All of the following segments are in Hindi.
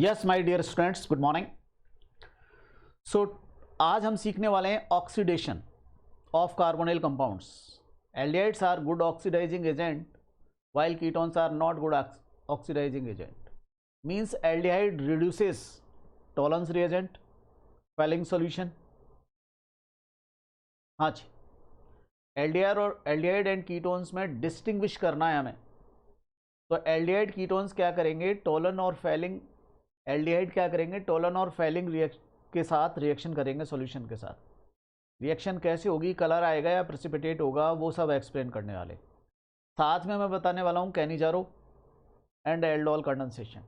Yes my dear students, good morning. So आज हम सीखने वाले हैं oxidation of carbonyl compounds. Aldehydes are good oxidising agent while ketones are not good oxidizing agent. Means aldehyde reduces Tollens reagent, Fehling solution. हाँ जी, एल्डिहाइड और एल्डिहाइड एंड कीटोन्स में डिस्टिंग्विश करना है हमें। तो एल्डिहाइड कीटोन्स क्या करेंगे, टोलन और फेलिंग। एल्डिहाइड क्या करेंगे, टोलन और फेलिंग के साथ रिएक्शन करेंगे सॉल्यूशन के साथ। रिएक्शन कैसे होगी, कलर आएगा या प्रेसिपिटेट होगा, वो सब एक्सप्लेन करने वाले। साथ में मैं बताने वाला हूँ कैनिजारो एंड एल्डोल कंडेंसेशन।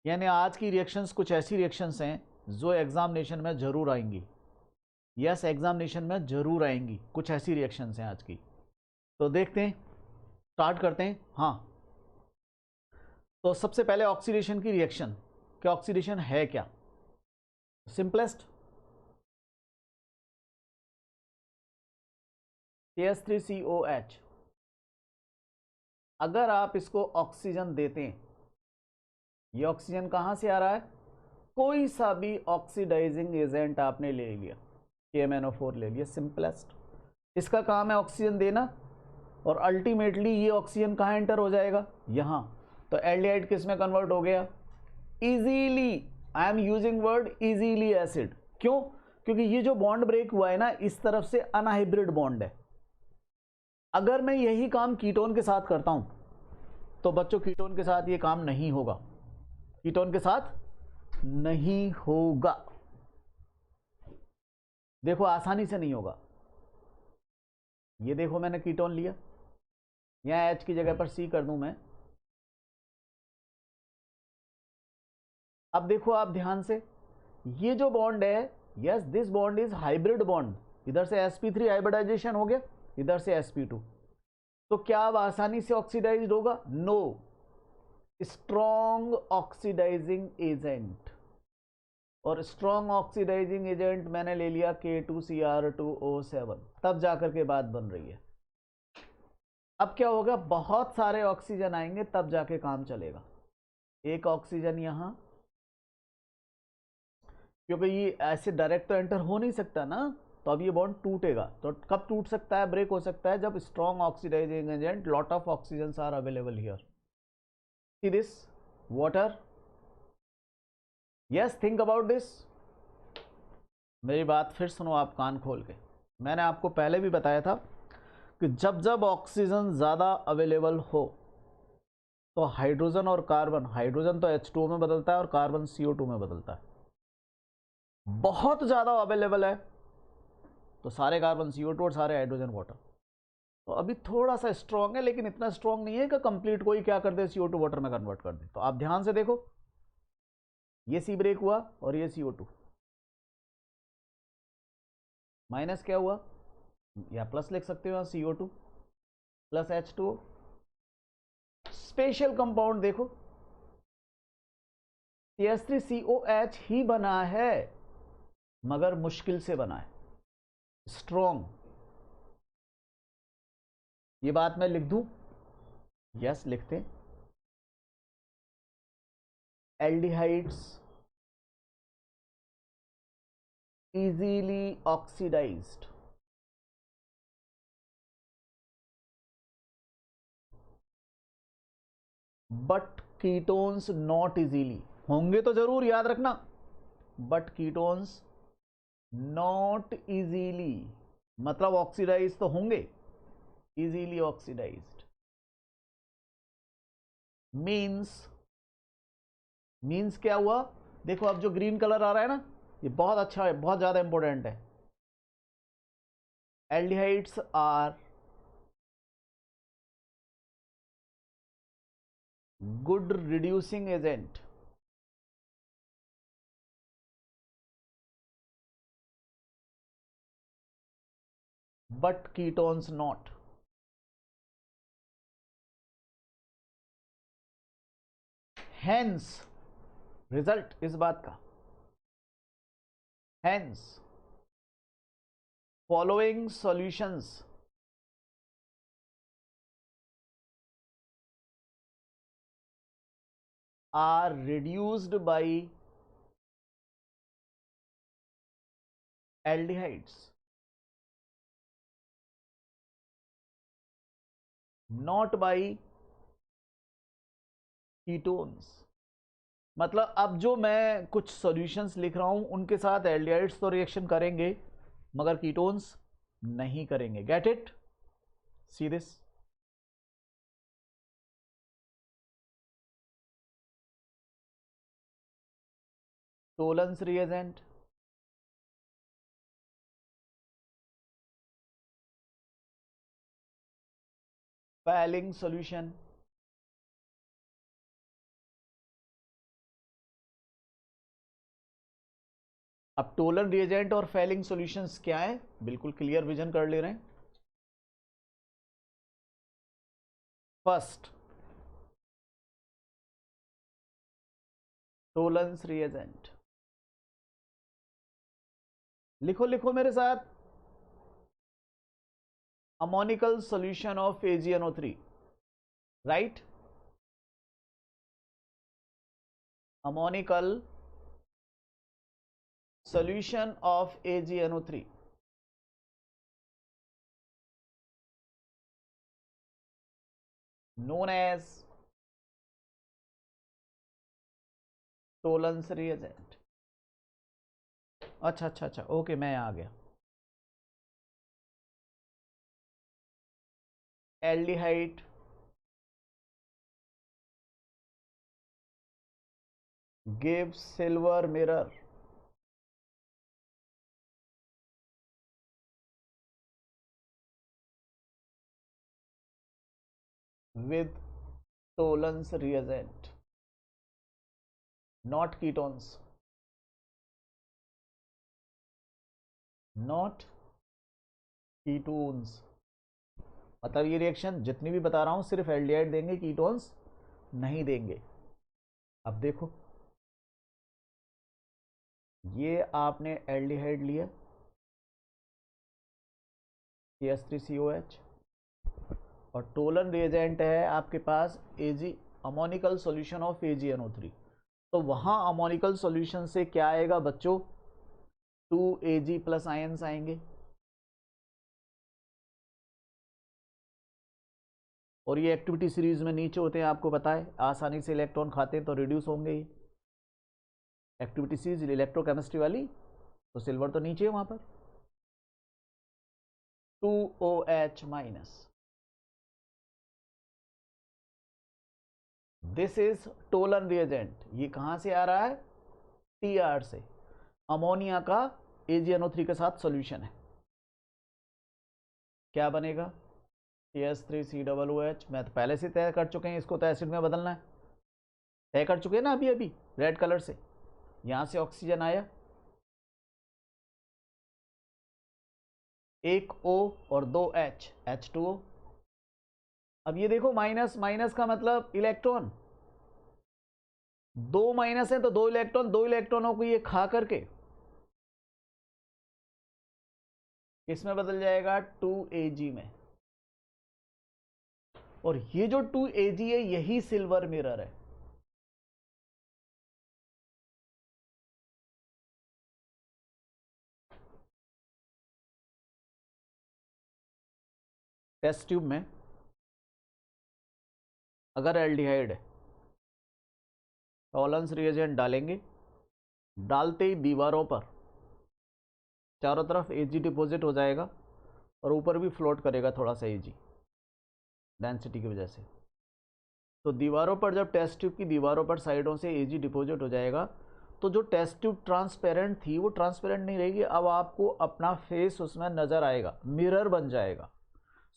यानी आज की रिएक्शंस कुछ ऐसी रिएक्शंस हैं जो एग्जामिनेशन में जरूर आएंगी। यस, एग्जामिनेशन में जरूर आएंगी, कुछ ऐसी रिएक्शंस हैं आज की। तो देखते हैं, स्टार्ट करते हैं। हाँ, तो सबसे पहले ऑक्सीडेशन की रिएक्शन। क्या ऑक्सीडेशन है क्या? Simplest CH3COH। अगर आप इसको ऑक्सीजन देते हैं, ये ऑक्सीजन कहां से आ रहा है? कोई सा भी ऑक्सीडाइजिंग एजेंट आपने ले लिया, KMnO4 ले लिया, सिंपलेस्ट। इसका काम है ऑक्सीजन देना और अल्टीमेटली ये ऑक्सीजन कहां एंटर हो जाएगा? यहां। तो एल्डिहाइड किस में कन्वर्ट हो गया? Easily. I am using word easily acid. क्यों? क्योंकि ये जो बॉन्ड ब्रेक हुआ है ना, इस तरफ से अनहाइब्रिड बॉन्ड है। अगर मैं यही काम कीटोन के साथ करता हूं तो बच्चों कीटोन के साथ ये काम नहीं होगा, कीटोन के साथ नहीं होगा। देखो आसानी से नहीं होगा। ये देखो मैंने कीटोन लिया, यहां H की जगह पर C कर दूं मैं। अब देखो आप ध्यान से, ये जो बॉन्ड है, yes this bond is hybrid bond. इधर से sp3 हाइब्रिडाइजेशन हो गया, इधर से sp2। तो क्या अब आसानी से ऑक्सीडाइज्ड होगा? नो। स्ट्रॉन्ग ऑक्सीडाइजिंग एजेंट, और स्ट्रॉन्ग ऑक्सीडाइजिंग एजेंट मैंने ले लिया K2Cr2O7, तब जाकर के बात बन रही है। अब क्या होगा, बहुत सारे ऑक्सीजन आएंगे तब जाके काम चलेगा। एक ऑक्सीजन यहां, क्योंकि ये ऐसे डायरेक्ट तो एंटर हो नहीं सकता ना, तो अब ये बॉन्ड टूटेगा। तो कब टूट सकता है, ब्रेक हो सकता है, जब strong oxidising agent, lot of oxygen are available here. See this water. Yes, think about this. मेरी बात फिर सुनो आप कान खोल के। मैंने आपको पहले भी बताया था कि जब जब ऑक्सीजन ज़्यादा अवेलेबल हो तो हाइड्रोजन और कार्बन, हाइड्रोजन तो H2O में बदलता है और कार्बन CO2 में बदलता है। बहुत ज़्यादा अवेलेबल है तो सारे कार्बन CO2 और सारे हाइड्रोजन वाटर। तो अभी थोड़ा सा स्ट्रॉन्ग है, लेकिन इतना स्ट्रॉन्ग नहीं है कि कंप्लीट कोई क्या कर दे, CO2 वाटर में कन्वर्ट कर दे। तो आप ध्यान से देखो, ये C ब्रेक हुआ और ये CO2 माइनस क्या हुआ, या प्लस लिख सकते हो यहाँ, CO2 plus H2O। Special compound देखो, CH3COH ही बना है, मगर मुश्किल से बना है, स्ट्रॉन्ग। ये बात मैं लिख दूं? यस, लिखते। Aldehydes easily oxidized, but ketones not easily। होंगे तो जरूर, याद रखना, but ketones not easily, मतलब ऑक्सीडाइज तो होंगे, easily oxidized मीन्स क्या हुआ? देखो अब जो ग्रीन कलर आ रहा है ना, ये बहुत अच्छा है, बहुत ज्यादा इंपॉर्टेंट है। Aldehydes are good reducing agent, but ketones not. Hence result इस बात का, hence following solutions are reduced by aldehydes, not by ketones। मतलब अब जो मैं कुछ सॉल्यूशंस लिख रहा हूं उनके साथ एल्डिहाइड्स तो रिएक्शन करेंगे मगर कीटोन्स नहीं करेंगे। Get it? See this. Tollens reagent, Fehling solution, अब टोलन रिएजेंट और फैलिंग सॉल्यूशंस क्या है, बिल्कुल क्लियर विजन कर ले रहे हैं। फर्स्ट, टोलेंस रिएजेंट, लिखो लिखो मेरे साथ, ammoniacal solution of AgNO3, right? Ammoniacal solution of AgNO3, known as Tollens reagent. अच्छा अच्छा अच्छा, ओके, मैं आ गया। Aldehyde give silver mirror with Tollens reagent, not ketones, not ketones। मतलब ये रिएक्शन जितनी भी बता रहा हूं सिर्फ एल्डिहाइड देंगे, कीटोन्स नहीं देंगे। अब देखो, ये आपने एल्डिहाइड लिया CH3COH और टोलन रिएजेंट है आपके पास Ag, ammoniacal solution of AgNO3। तो वहां अमोनिकल सॉल्यूशन से क्या आएगा बच्चों? 2Ag प्लस आयंस आएंगे और ये एक्टिविटी सीरीज में नीचे होते हैं, आपको पता है, आसानी से इलेक्ट्रॉन खाते हैं तो रिड्यूस होंगे ही। एक्टिविटी सीरीज इलेक्ट्रोकेमिस्ट्री वाली, तो सिल्वर तो नीचे है वहां पर। 2OH minus, this is Tollens reagent. ये कहां से आ रहा है? TR से। अमोनिया का AgNO3 के साथ सॉल्यूशन है, क्या बनेगा? CH3COOH। मैं तो पहले से तय कर चुके हैं, इसको तो एसिड में बदलना है, तय कर चुके हैं ना अभी अभी रेड कलर से। यहां से ऑक्सीजन आया, एक O और दो H, H2O। अब ये देखो, माइनस माइनस का मतलब इलेक्ट्रॉन, दो माइनस है तो दो इलेक्ट्रॉन, दो इलेक्ट्रॉनों को ये खा करके इसमें बदल जाएगा 2Ag में। और ये जो 2Ag है यही सिल्वर मिरर है। टेस्ट ट्यूब में अगर एल्डिहाइड है, टोलेंस रिएजेंट डालेंगे, डालते ही दीवारों पर चारों तरफ Ag डिपॉजिट हो जाएगा और ऊपर भी फ्लोट करेगा थोड़ा सा Ag डेंसिटी की वजह से। तो दीवारों पर जब टेस्ट ट्यूब की दीवारों पर साइडों से Ag डिपॉजिट हो जाएगा तो जो टेस्ट ट्यूब ट्रांसपेरेंट थी वो ट्रांसपेरेंट नहीं रहेगी, अब आपको अपना फेस उसमें नजर आएगा, मिरर बन जाएगा।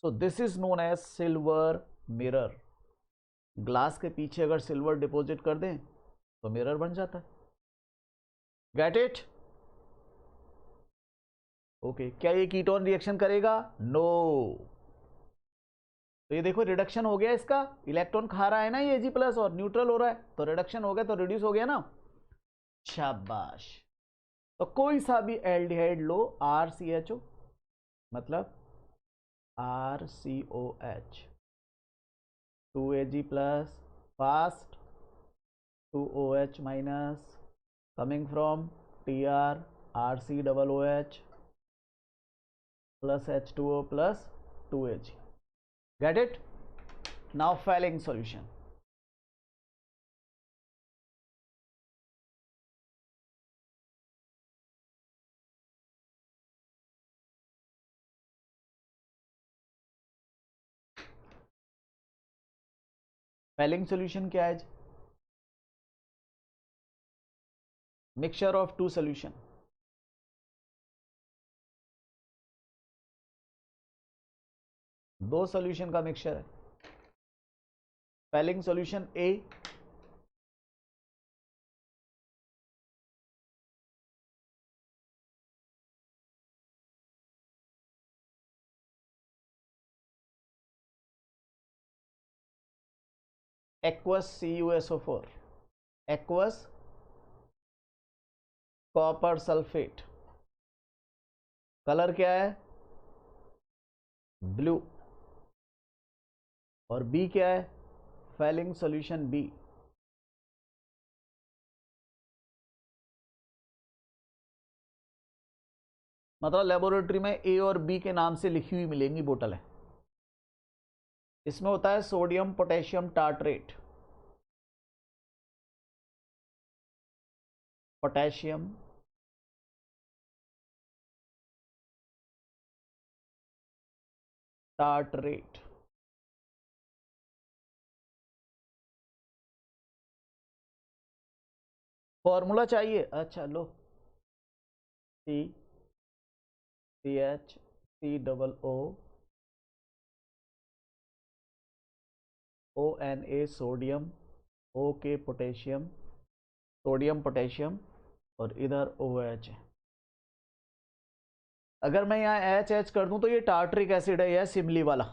So this is known as silver mirror. Glass के पीछे अगर सिल्वर डिपॉजिट कर दें तो मिरर बन जाता है। Get it? ओके, क्या ये कीटोन रिएक्शन करेगा? नो। तो ये देखो रिडक्शन हो गया, इसका इलेक्ट्रॉन खा रहा है ना ये Ag प्लस और न्यूट्रल हो रहा है, तो रिडक्शन हो गया, तो रिड्यूस हो गया ना। शाबाश। तो कोई सा भी एल्डिहाइड लो, RCHO, मतलब RCOH, 2Ag plus, fast 2OH minus coming from TrRC OOH plus H2O plus 2Ag. Get it? Now Fehling solution. Fehling solution क्या है? Mixture of two solution. दो सॉल्यूशन का मिक्सचर है. Fehling solution A aqueous CuSO4, aqueous copper sulphate. Colour क्या है? ब्लू. और बी क्या है? Fehling solution B. मतलब लेबोरेटरी में ए और बी के नाम से लिखी हुई मिलेंगी बोतल है. इसमें होता है sodium potassium tartrate, potassium tartrate. Formula चाहिए? अच्छा लो, CHCOO ONA sodium, OK potassium, sodium potassium और इधर OH है. अगर मैं यहाँ HH कर दूं तो ये टार्ट्रिक एसिड है, यह सिमली वाला,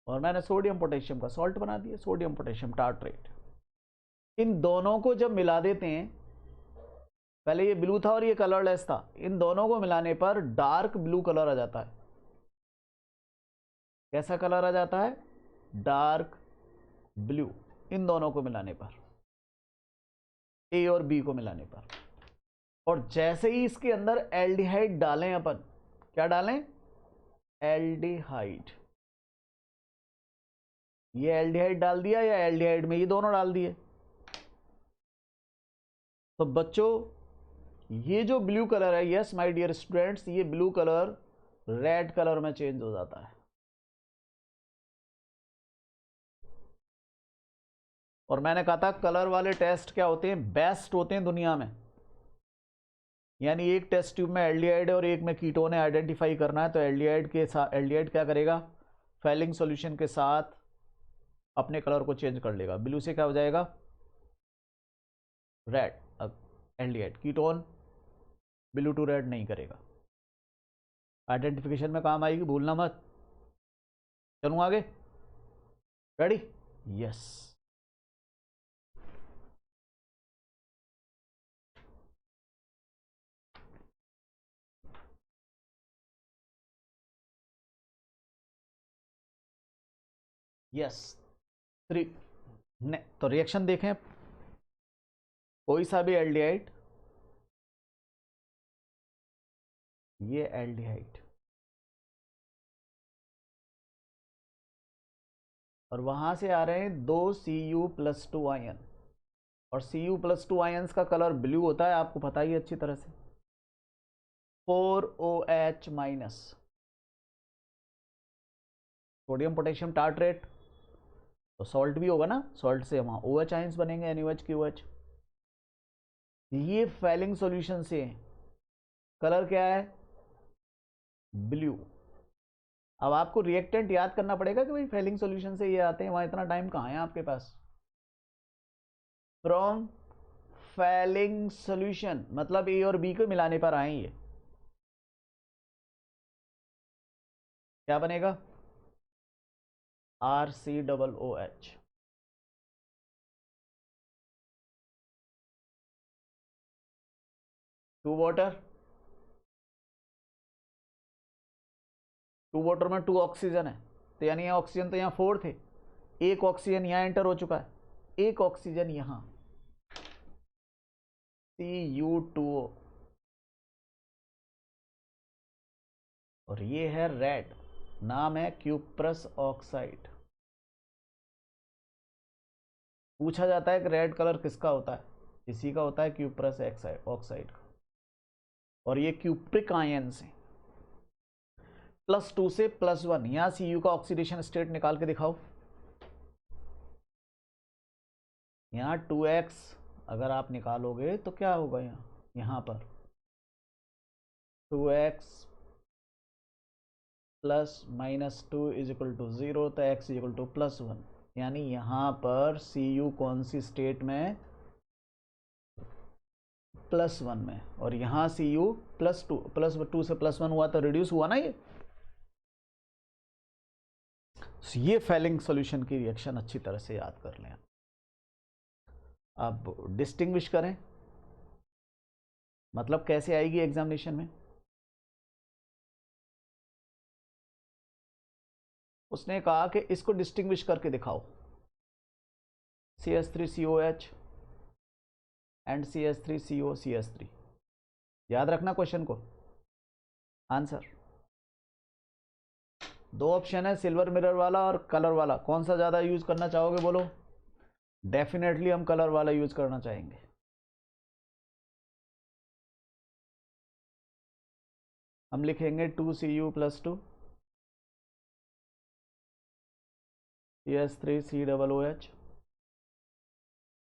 और मैंने सोडियम पोटेशियम का सॉल्ट बना दिया, सोडियम पोटेशियम टार्ट्रेट. इन दोनों को जब मिला देते हैं, पहले ये ब्लू था और ये कलरलेस था, इन दोनों को मिलाने पर डार्क ब्लू कलर आ जाता है. कैसा कलर आ जाता है? Dark blue. इन दोनों को मिलाने पर, ए और बी को मिलाने पर. और जैसे ही इसके अंदर एल्डिहाइड डालें अपन, क्या डालें? एल्डिहाइड. ये एल्डिहाइड डाल दिया या एल्डिहाइड में ये दोनों डाल दिए. तो बच्चों ये जो ब्लू कलर है, यस माय डियर स्टूडेंट्स, ये ब्लू कलर रेड कलर में चेंज हो जाता है. और मैंने कहा था कलर वाले टेस्ट क्या होते हैं? बेस्ट होते हैं दुनिया में. यानी एक टेस्ट ट्यूब में एल्डिहाइड है और एक में कीटोन है, आइडेंटिफाई करना है, तो एल्डिहाइड के साथ एल्डिहाइड क्या करेगा? Fehling सॉल्यूशन के साथ अपने कलर को चेंज कर लेगा. ब्लू से क्या हो जाएगा? रेड. अब aldehyde ketone blue to red नहीं करेगा. आइडेंटिफिकेशन में काम आएगी, भूलना मत. चलूँ आगे? रेडी? यस. यस 3. तो रिएक्शन देखें, कोई सा भी एल्डिहाइड, ये एल्डिहाइड, और वहां से आ रहे हैं दो Cu+2 आयन, और Cu+2 आयन्स का कलर ब्लू होता है, आपको पता ही अच्छी तरह से. 4OH minus, sodium potassium tartrate, तो सॉल्ट भी होगा ना, सॉल्ट से वहां OH आयन्स बनेंगे, NaOH QH. ये Fehling सॉल्यूशन से कलर क्या है? ब्लू. अब आपको रिएक्टेंट याद करना पड़ेगा कि भाई Fehling सॉल्यूशन से ये आते हैं, वहां इतना टाइम कहाँ है आपके पास. फ्रॉम Fehling सॉल्यूशन मतलब ए और बी को मिलाने पर आए. ये क्या बनेगा? RCOOH. टू वाटर में 2 ऑक्सीजन है, तो यानी ऑक्सीजन तो यहाँ 4 थे, एक ऑक्सीजन यहाँ एंटर हो चुका है, एक ऑक्सीजन यहां Cu2O, और ये है रेड, नाम है क्यूप्रस ऑक्साइड। पूछा जाता है कि रेड कलर किसका होता है, इसी का होता है, क्यूप्रस ऑक्साइड का। और ये क्यूप्रिक आयंस है, +2 से +1। यहां Cu का ऑक्सीडेशन स्टेट निकाल के दिखाओ। यहाँ 2x अगर आप निकालोगे तो क्या होगा, यहाँ पर 2x + -2 = 0, तो x = +1। यानी यहाँ पर Cu कौन सी स्टेट में, +1 में, और यहाँ Cu +2 से +1 हुआ तो रिड्यूस हुआ ना ये। ये फेलिंग सॉल्यूशन की रिएक्शन अच्छी तरह से याद कर लें। अब डिस्टिंग्विश करें, मतलब कैसे आएगी एग्जामिनेशन में। उसने कहा कि इसको डिस्टिंग्विश करके दिखाओ, CH3COH एंड CH3COCH3। याद रखना क्वेश्चन को। आंसर दो ऑप्शन है, सिल्वर मिरर वाला और कलर वाला। कौन सा ज़्यादा यूज करना चाहोगे बोलो। डेफिनेटली हम कलर वाला यूज करना चाहेंगे। हम लिखेंगे 2Cu + 2 CH3COOH।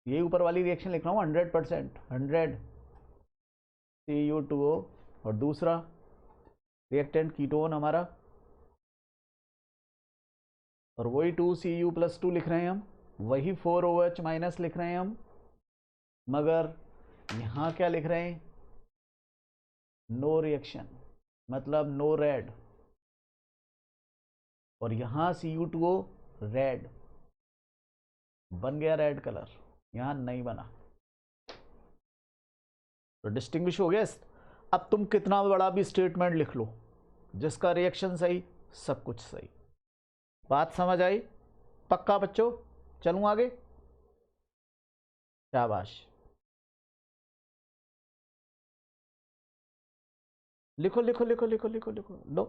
यही ऊपर वाली रिएक्शन लिख रहा हूँ, 100%, 100 Cu2O। और दूसरा रिएक्टेंट कीटोन हमारा, और वही 2Cu + 2 लिख रहे हैं हम, वही 4OH- लिख रहे हैं हम, मगर यहाँ क्या लिख रहे हैं, नो रिएक्शन, मतलब नो रेड। और यहाँ Cu2O रेड, बन गया रेड कलर, यहाँ नहीं बना, तो डिस्टिंग्विश हो गया। अब तुम कितना बड़ा भी स्टेटमेंट लिख लो, जिसका रिएक्शन सही, सब कुछ सही। बात समझ आई? पक्का बच्चों? चलूं आगे? शाबाश, लिखो लिखो लिखो लिखो लिखो लिखो लो।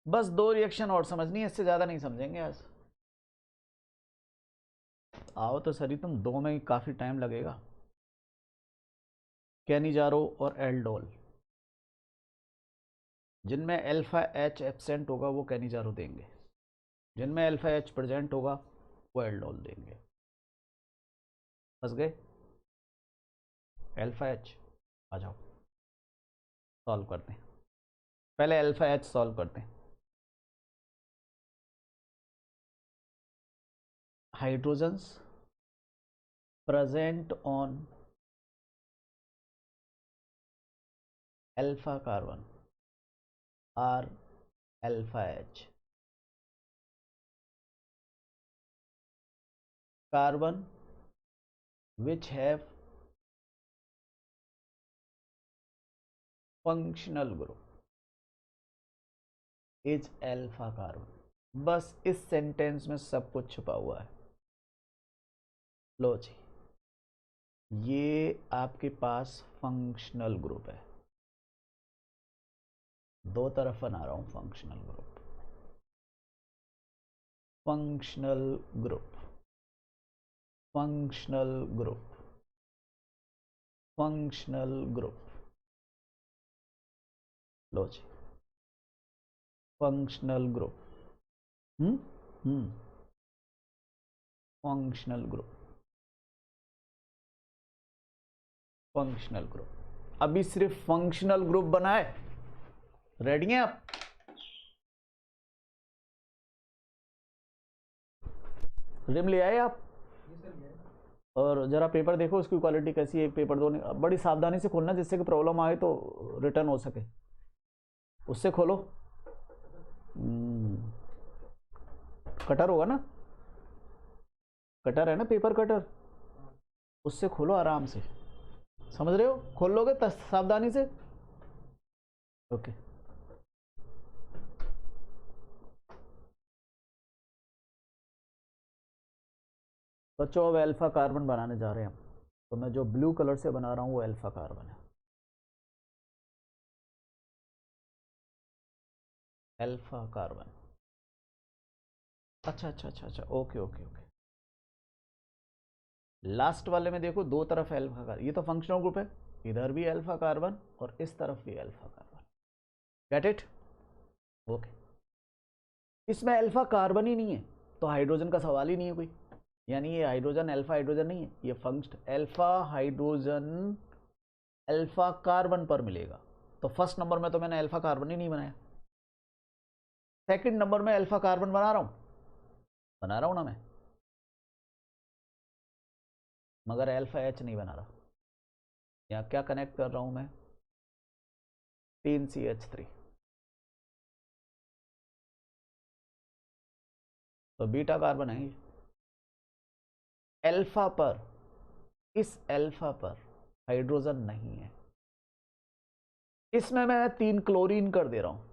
बस 2 रिएक्शन और समझनी है, इससे ज्यादा नहीं समझेंगे आज। आओ तो सरी, तुम 2 में काफी टाइम लगेगा। कैनिजारो और एल्डोल, जिनमें अल्फा H एब्सेंट होगा वो कैनिजारो देंगे, जिनमें अल्फा H प्रेजेंट होगा वो एल्डोल देंगे। फंस गए? अल्फा H, आ जाओ सॉल्व करते हैं। पहले अल्फा H सॉल्व करते हैं। Hydrogens present on alpha carbon are alpha H। Carbon which have functional group is alpha carbon। बस इस सेंटेंस में सब कुछ छुपा हुआ है। लो जी, ये आपके पास फंक्शनल ग्रुप है, दो तरफ बना रहा हूं functional group, functional group, functional group, functional group. लो जी, functional group, functional group, functional group. अभी सिर्फ फंक्शनल ग्रुप बना है। रेडी हैं आप? रिम ले आए आप? और जरा पेपर देखो, उसकी क्वालिटी कैसी है। पेपर दो बड़ी सावधानी से खोलना, जिससे कि प्रॉब्लम आए तो रिटर्न हो सके, उससे खोलो। कटर होगा ना, कटर है ना, पेपर कटर। उससे खोलो आराम से, समझ रहे हो, खोल लोगे सावधानी से। ओके बच्चों, अब अल्फा कार्बन बनाने जा रहे हैं हम। तो मैं जो ब्लू कलर से बना रहा हूँ वो अल्फा कार्बन है। अल्फा कार्बन, अच्छा अच्छा अच्छा अच्छा, ओके ओके ओके। लास्ट वाले में देखो दो तरफ अल्फा कार्बन, ये तो फंक्शनल ग्रुप है, इधर भी अल्फा कार्बन और इस तरफ भी alpha carbon. Get it? Okay. इसमें अल्फा कार्बन ही नहीं है तो हाइड्रोजन का सवाल ही नहीं है कोई, यानी ये हाइड्रोजन अल्फा हाइड्रोजन नहीं है, ये function alpha hydrogen alpha carbon पर मिलेगा। तो फर्स्ट नंबर में तो मैंने अल्फा कार्बन ही नहीं बनाया, सेकंड नंबर में अल्फा कार्बन बना रहा हूं ना मैं, मगर अल्फा एच नहीं बना रहा। यहाँ क्या कनेक्ट कर रहा हूं मैं, 3CH3। तो बीटा कार्बन है अल्फा पर, इस अल्फा पर हाइड्रोजन नहीं है, इसमें मैं 3 क्लोरीन कर दे रहा हूं,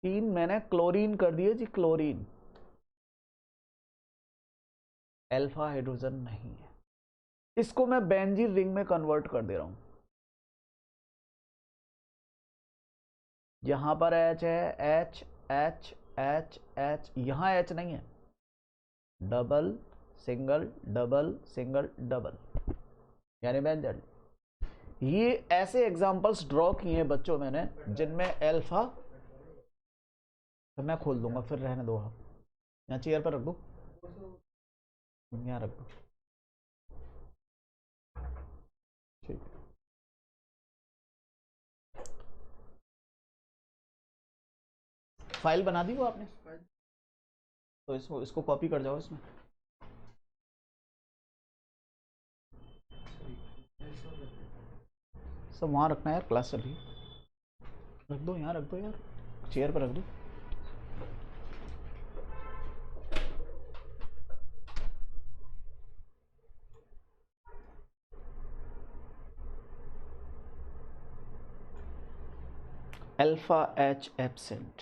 3 मैंने क्लोरीन कर दिए जी, क्लोरीन, अल्फा हाइड्रोजन नहीं है, इसको मैं बेंजीन रिंग में कन्वर्ट कर दे रहा हूं। यहां पर H है, H H H H, यहां H नहीं है, double single double single double, यानी बेंजल। ये ऐसे एग्जांपल्स ड्रॉ किए हैं बच्चों मैंने जिनमें अल्फा, तो मैं खोल दूंगा फिर, रहने दो आप, यहाँ चेयर पर रख दो, यहाँ रख दो, ठीक। फाइल बना दी वो आपने, तो इसको कॉपी कर जाओ इसमें। सब वहाँ रखना है यार, क्लास चल रही है, रख दो यहाँ, रख दो यार, चेयर पर रख दो। Alpha H absent,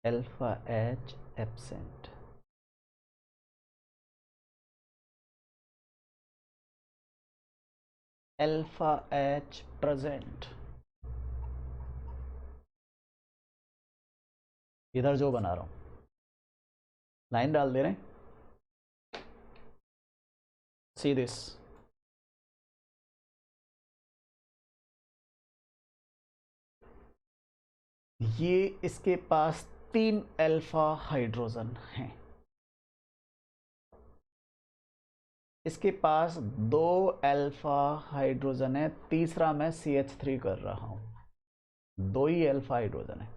alpha H absent, alpha H present. इधर जो बना रहा हूं लाइन डाल दे रहे हैं, सी दिस, ये इसके पास 3 अल्फा हाइड्रोजन हैं, इसके पास 2 अल्फा हाइड्रोजन है, तीसरा मैं CH3 कर रहा हूं, 2 ही अल्फा हाइड्रोजन है,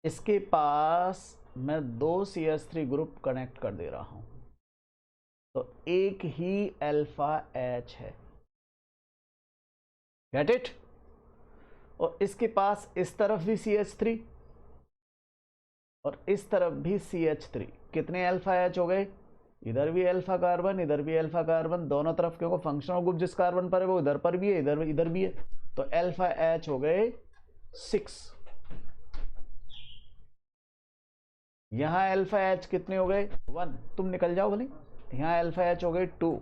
इसके पास मैं 2 CH3 ग्रुप कनेक्ट कर दे रहा हूं, तो एक ही अल्फा एच है, गेट इट? और इसके पास इस तरफ भी CH3 और इस तरफ भी CH3, कितने अल्फा एच हो गए, इधर भी अल्फा कार्बन इधर भी अल्फा कार्बन, दोनों तरफ, क्योंकि फंक्शनल ग्रुप जिस कार्बन पर है वो इधर पर भी है, इधर भी है, तो अल्फा एच हो गए 6। यहां अल्फा एच कितने हो गए, 1, तुम निकल जाओ भले, यहां अल्फा एच हो गए 2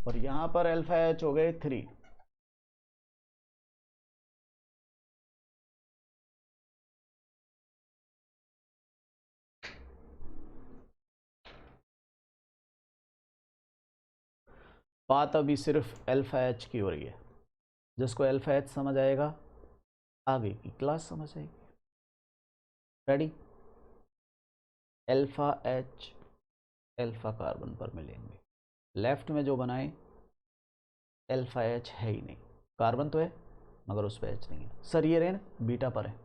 और यहां पर अल्फा एच हो गए 3। बात अभी सिर्फ अल्फा एच की हो रही है, जिसको अल्फा एच समझ आएगा आगे की क्लास समझ आएगी। Ready? Alpha H alpha carbon पर मिलेंगे, लेफ्ट में जो बनाए अल्फा एच है ही नहीं, कार्बन तो है मगर उस पर एच नहीं है। सर ये रहे ना बीटा पर है,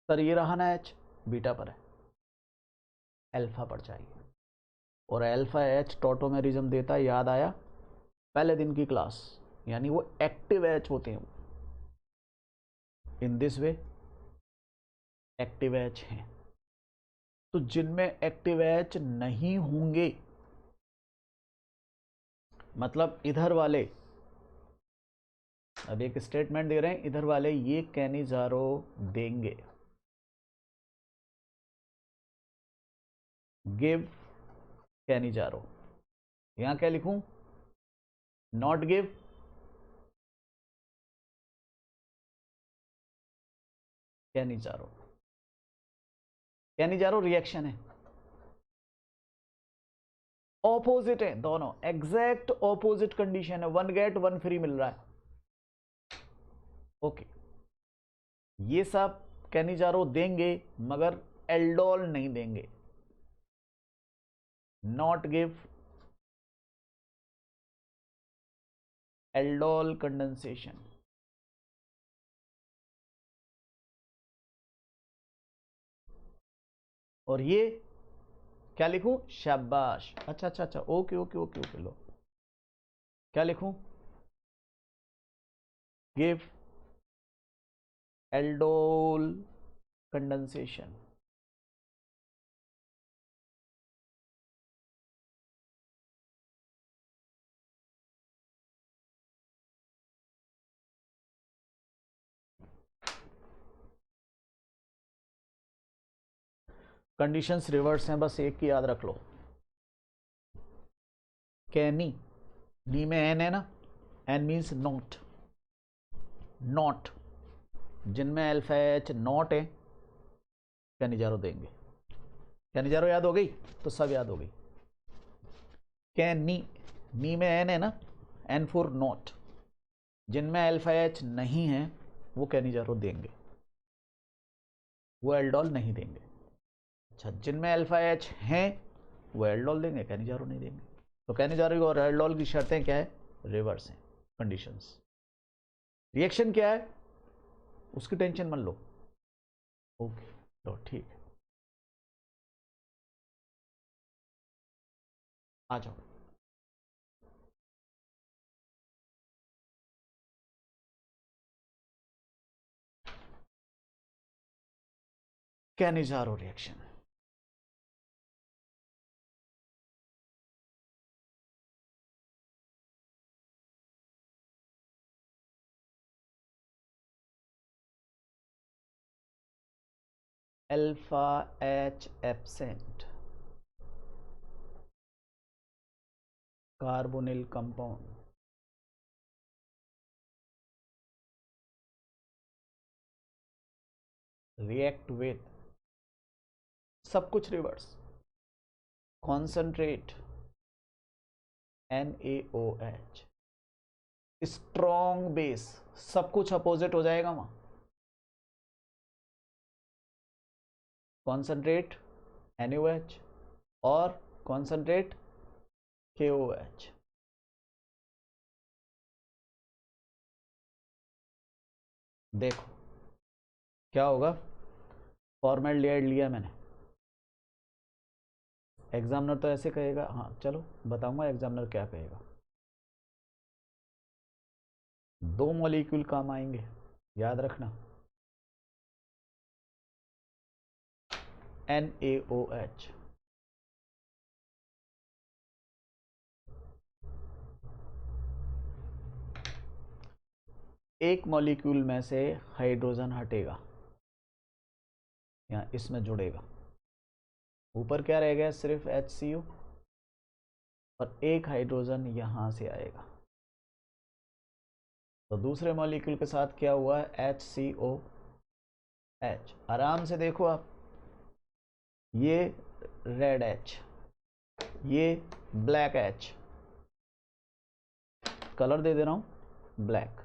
सर ये रहा ना एच बीटा पर है, अल्फा पर चाहिए, और अल्फा एच टॉटोमेरिज्म देता है, याद आया पहले दिन की क्लास, यानी वो एक्टिव एच होते हैं, in this way active H हैं। तो जिनमें एक्टिव एच नहीं होंगे, मतलब इधर वाले, अब एक स्टेटमेंट दे रहे हैं, इधर वाले ये कैनिजारो देंगे, गिव कैनिजारो। यहां क्या लिखूं? Not give, Cannizzaro. Cannizzaro reaction है, ऑपोजिट है दोनों, एग्जैक्ट ऑपोजिट कंडीशन है, 1 गेट 1 फ्री मिल रहा है। ओके, ये सब कैनिजारो देंगे मगर एल्डोल नहीं देंगे। Not give aldol condensation. और ये क्या लिखूं? शाबाश, अच्छा अच्छा अच्छा, ओके ओके ओके ओके, लो क्या लिखूं? Give aldol condensation. Conditions reverse हैं, बस एक की याद रख लो। कैनी, नी में एन है ना, एन मीन्स नॉट, नॉट, जिनमें अल्फा एच नॉट है कैनिजारो देंगे। कैनिजारो याद हो गई तो सब याद हो गई। कैनी, नी में एन है ना, एन फॉर नॉट, जिनमें अल्फा एच नहीं है वो कैनिजारो देंगे, वो एल्डोल नहीं देंगे। अच्छा, जिनमें अल्फा एच हैं वो एल्डोल देंगे, कैनिजारो नहीं देंगे। तो कैनिजारो और एल्डोल की शर्तें क्या है? रिवर्स हैं कंडीशंस। रिएक्शन क्या है उसकी टेंशन मत लो। ओके, तो ठीक है, आ जाओ। Cannizzaro reaction, alpha H absent, carbonyl compound, react with, सब कुछ reverse, concentrate NaOH, strong base, सब कुछ अपोजिट हो जाएगा वहां। कॉन्सेंट्रेट NaOH और कॉन्सेंट्रेट KOH। देखो क्या होगा, फॉर्मेल्डिहाइड लिया मैंने, एग्जामिनर तो ऐसे कहेगा, हाँ चलो बताऊंगा एग्जामिनर क्या कहेगा। 2 मॉलिक्यूल काम आएंगे, याद रखना, NaOH, एक मॉलिक्यूल में से हाइड्रोजन हटेगा, यहाँ इसमें जुड़ेगा, ऊपर क्या रह गया? सिर्फ HCO, और एक हाइड्रोजन यहां से आएगा। तो दूसरे मॉलिक्यूल के साथ क्या हुआ है? HCOH। आराम से देखो आप, ये रेड H, ये ब्लैक H, कलर दे दे रहा हूं ब्लैक।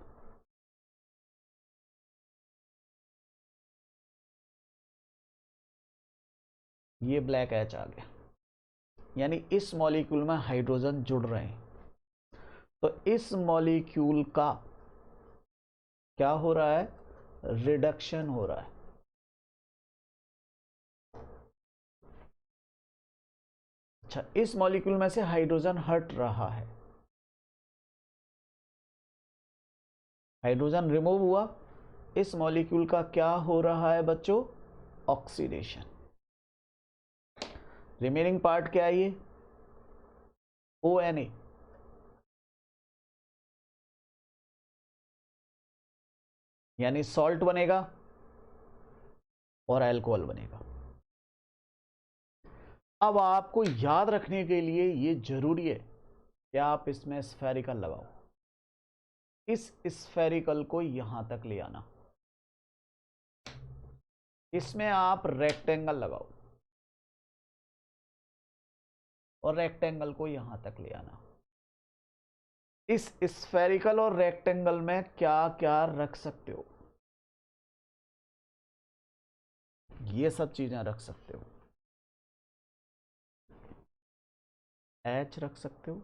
ये ब्लैक H आ गया, यानी इस मॉलिक्यूल में हाइड्रोजन जुड़ रहे हैं। तो इस मॉलिक्यूल का क्या हो रहा है? रिडक्शन हो रहा है। अच्छा, इस मॉलिक्यूल में से हाइड्रोजन हट रहा है, हाइड्रोजन रिमूव हुआ, इस मॉलिक्यूल का क्या हो रहा है बच्चों? ऑक्सीडेशन। रिमेनिंग पार्ट क्या है ये? ONA। यानी सॉल्ट बनेगा और अल्कोहल बनेगा। अब आपको याद रखने के लिए ये जरूरी है कि आप इसमें स्फेरिकल लगाओ। इस स्फेरिकल को यहां तक ले आना, इसमें आप रेक्टेंगल लगाओ और रेक्टेंगल को यहां तक ले आना। इस स्फेरिकल और रेक्टेंगल में क्या क्या रख सकते हो? ये सब चीजें रख सकते हो। H रख सकते हो,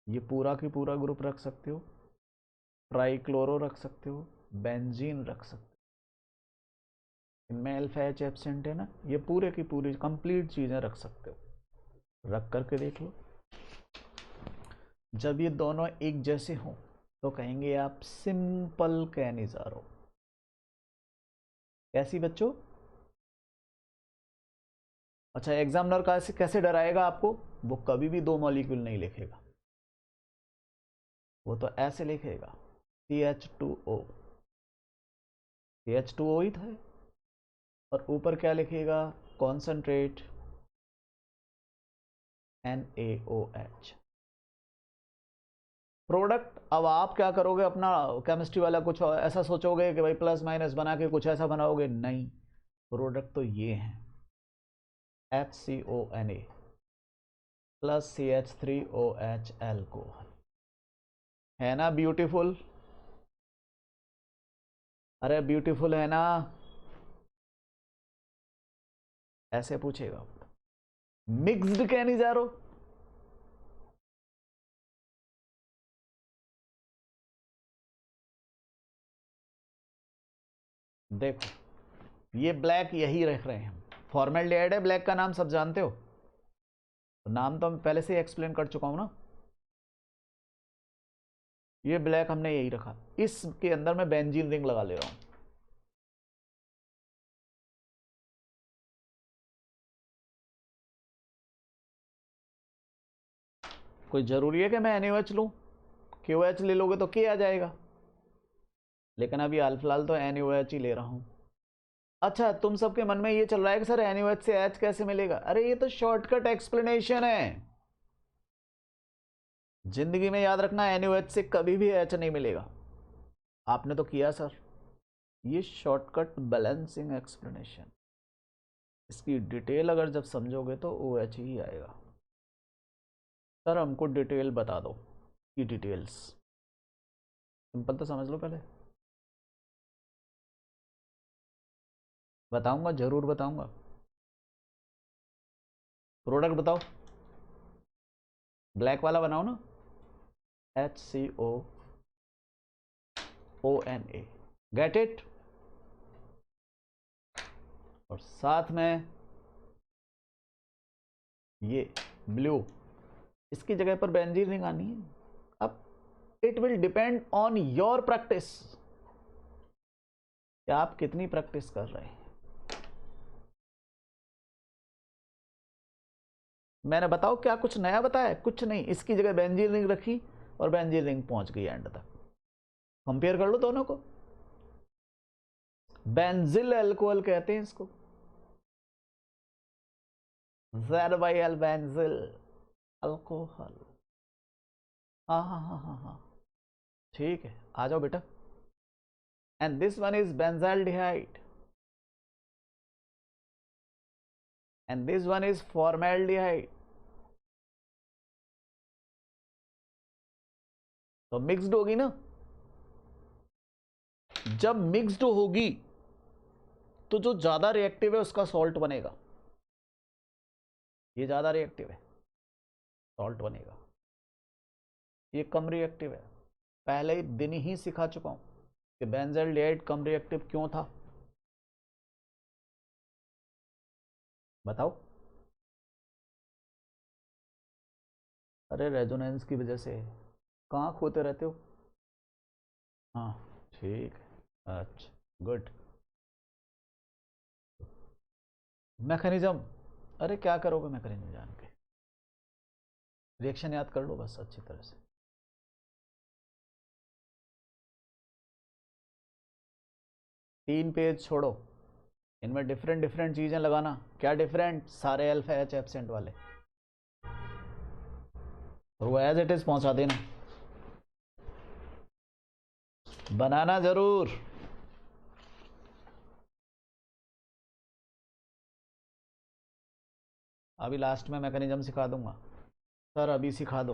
ये पूरा की पूरा ग्रुप रख सकते हो, ट्राइक्लोरो रख सकते हो, बेंजीन रख सकते हो। इनमें अल्फा H एब्सेंट है ना, ये पूरे की पूरी कंप्लीट चीजें रख सकते हो। रख करके देख लो। जब ये दोनों एक जैसे हों तो कहेंगे आप सिंपल कैनिजारो। कैसी बच्चों? अच्छा, एग्जामिनर कैसे कैसे डराएगा आपको? वो कभी भी दो मॉलिक्यूल नहीं लिखेगा, वो तो ऐसे लिखेगा CH2O। CH2O ही था, और ऊपर क्या लिखेगा? Concentrate NaOH। प्रोडक्ट अब आप क्या करोगे? अपना केमिस्ट्री वाला कुछ ऐसा सोचोगे कि भाई प्लस माइनस बना के कुछ ऐसा बनाओगे? नहीं, प्रोडक्ट तो ये है HCONA प्लस CH3OH अल्कोहल। है ना ब्यूटीफुल? अरे ब्यूटीफुल है ना? ऐसे पूछेगा। Mixed Cannizzaro. देखो ये ब्लैक यही रख रहे हैं हम, फॉर्मेल्डिहाइड है, ब्लैक का नाम सब जानते हो, तो नाम तो मैं पहले से ही एक्सप्लेन कर चुका हूं ना। ये ब्लैक हमने यही रखा, इसके अंदर मैं बेंजीन रिंग लगा ले रहा हूं। कोई जरूरी है कि मैं NaOH लूं? KOH ले लोगे तो K आ जाएगा, लेकिन अभी फिलहाल तो NaOH ही ले रहा हूं। अच्छा, तुम सबके मन में ये चल रहा है कि सर NaOH से H कैसे मिलेगा? अरे ये तो शॉर्टकट एक्सप्लेनेशन है। जिंदगी में याद रखना, NaOH से कभी भी H नहीं मिलेगा। आपने तो किया सर, ये शॉर्टकट बैलेंसिंग एक्सप्लेनेशन। इसकी डिटेल अगर जब समझोगे तो OH ही आएगा। सर हमको डिटेल बता दो, की डिटेल्स सिंपल तो समझ लो पहले। बताऊंगा, जरूर बताऊंगा। प्रोडक्ट बताओ, ब्लैक वाला बनाओ ना, HCOONA। Get it? और साथ में ये ब्लू, इसकी जगह पर बेंजीन रिंग आनी है। अब it will depend on your practice, कि आप कितनी प्रैक्टिस कर रहे हैं। मैंने बताओ क्या कुछ नया बताया? कुछ नहीं, इसकी जगह बेंजीन रिंग रखी और बेंजीन रिंग पहुंच गई एंड तक। कंपेयर कर लो दोनों को। बेंजिल अल्कोहल कहते हैं इसको, ZYL बेंजिल अल्कोहल। हाँ हाँ हाँ हाँ हाँ, ठीक है, आ जाओ बेटा। And this one is benzaldehyde and this one is formaldehyde. तो मिक्स्ड होगी ना? जब मिक्स्ड होगी तो जो ज्यादा रिएक्टिव है उसका सॉल्ट बनेगा। ये ज्यादा रिएक्टिव है, सॉल्ट बनेगा। ये कम रिएक्टिव है। पहले ही दिन ही सिखा चुका हूं कि बेंजाल्डिहाइड कम रिएक्टिव क्यों था। बताओ। अरे रेजोनेंस की वजह से। कहाँ खोते रहते हो? हाँ, ठीक है। अच्छा, गुड। मैकेनिज्म, अरे क्या करोगे मैकेनिज्म जान के, रिएक्शन याद कर लो बस अच्छी तरह से। 3 पेज छोड़ो, इनमें डिफरेंट डिफरेंट चीजें लगाना। क्या डिफरेंट? सारे अल्फा एच एब्सेंट वाले, और वो एज इट इज पहुंचा देना, बनाना जरूर। अभी लास्ट में मैकेनिज्म सिखा दूंगा सर, अभी सिखा दो।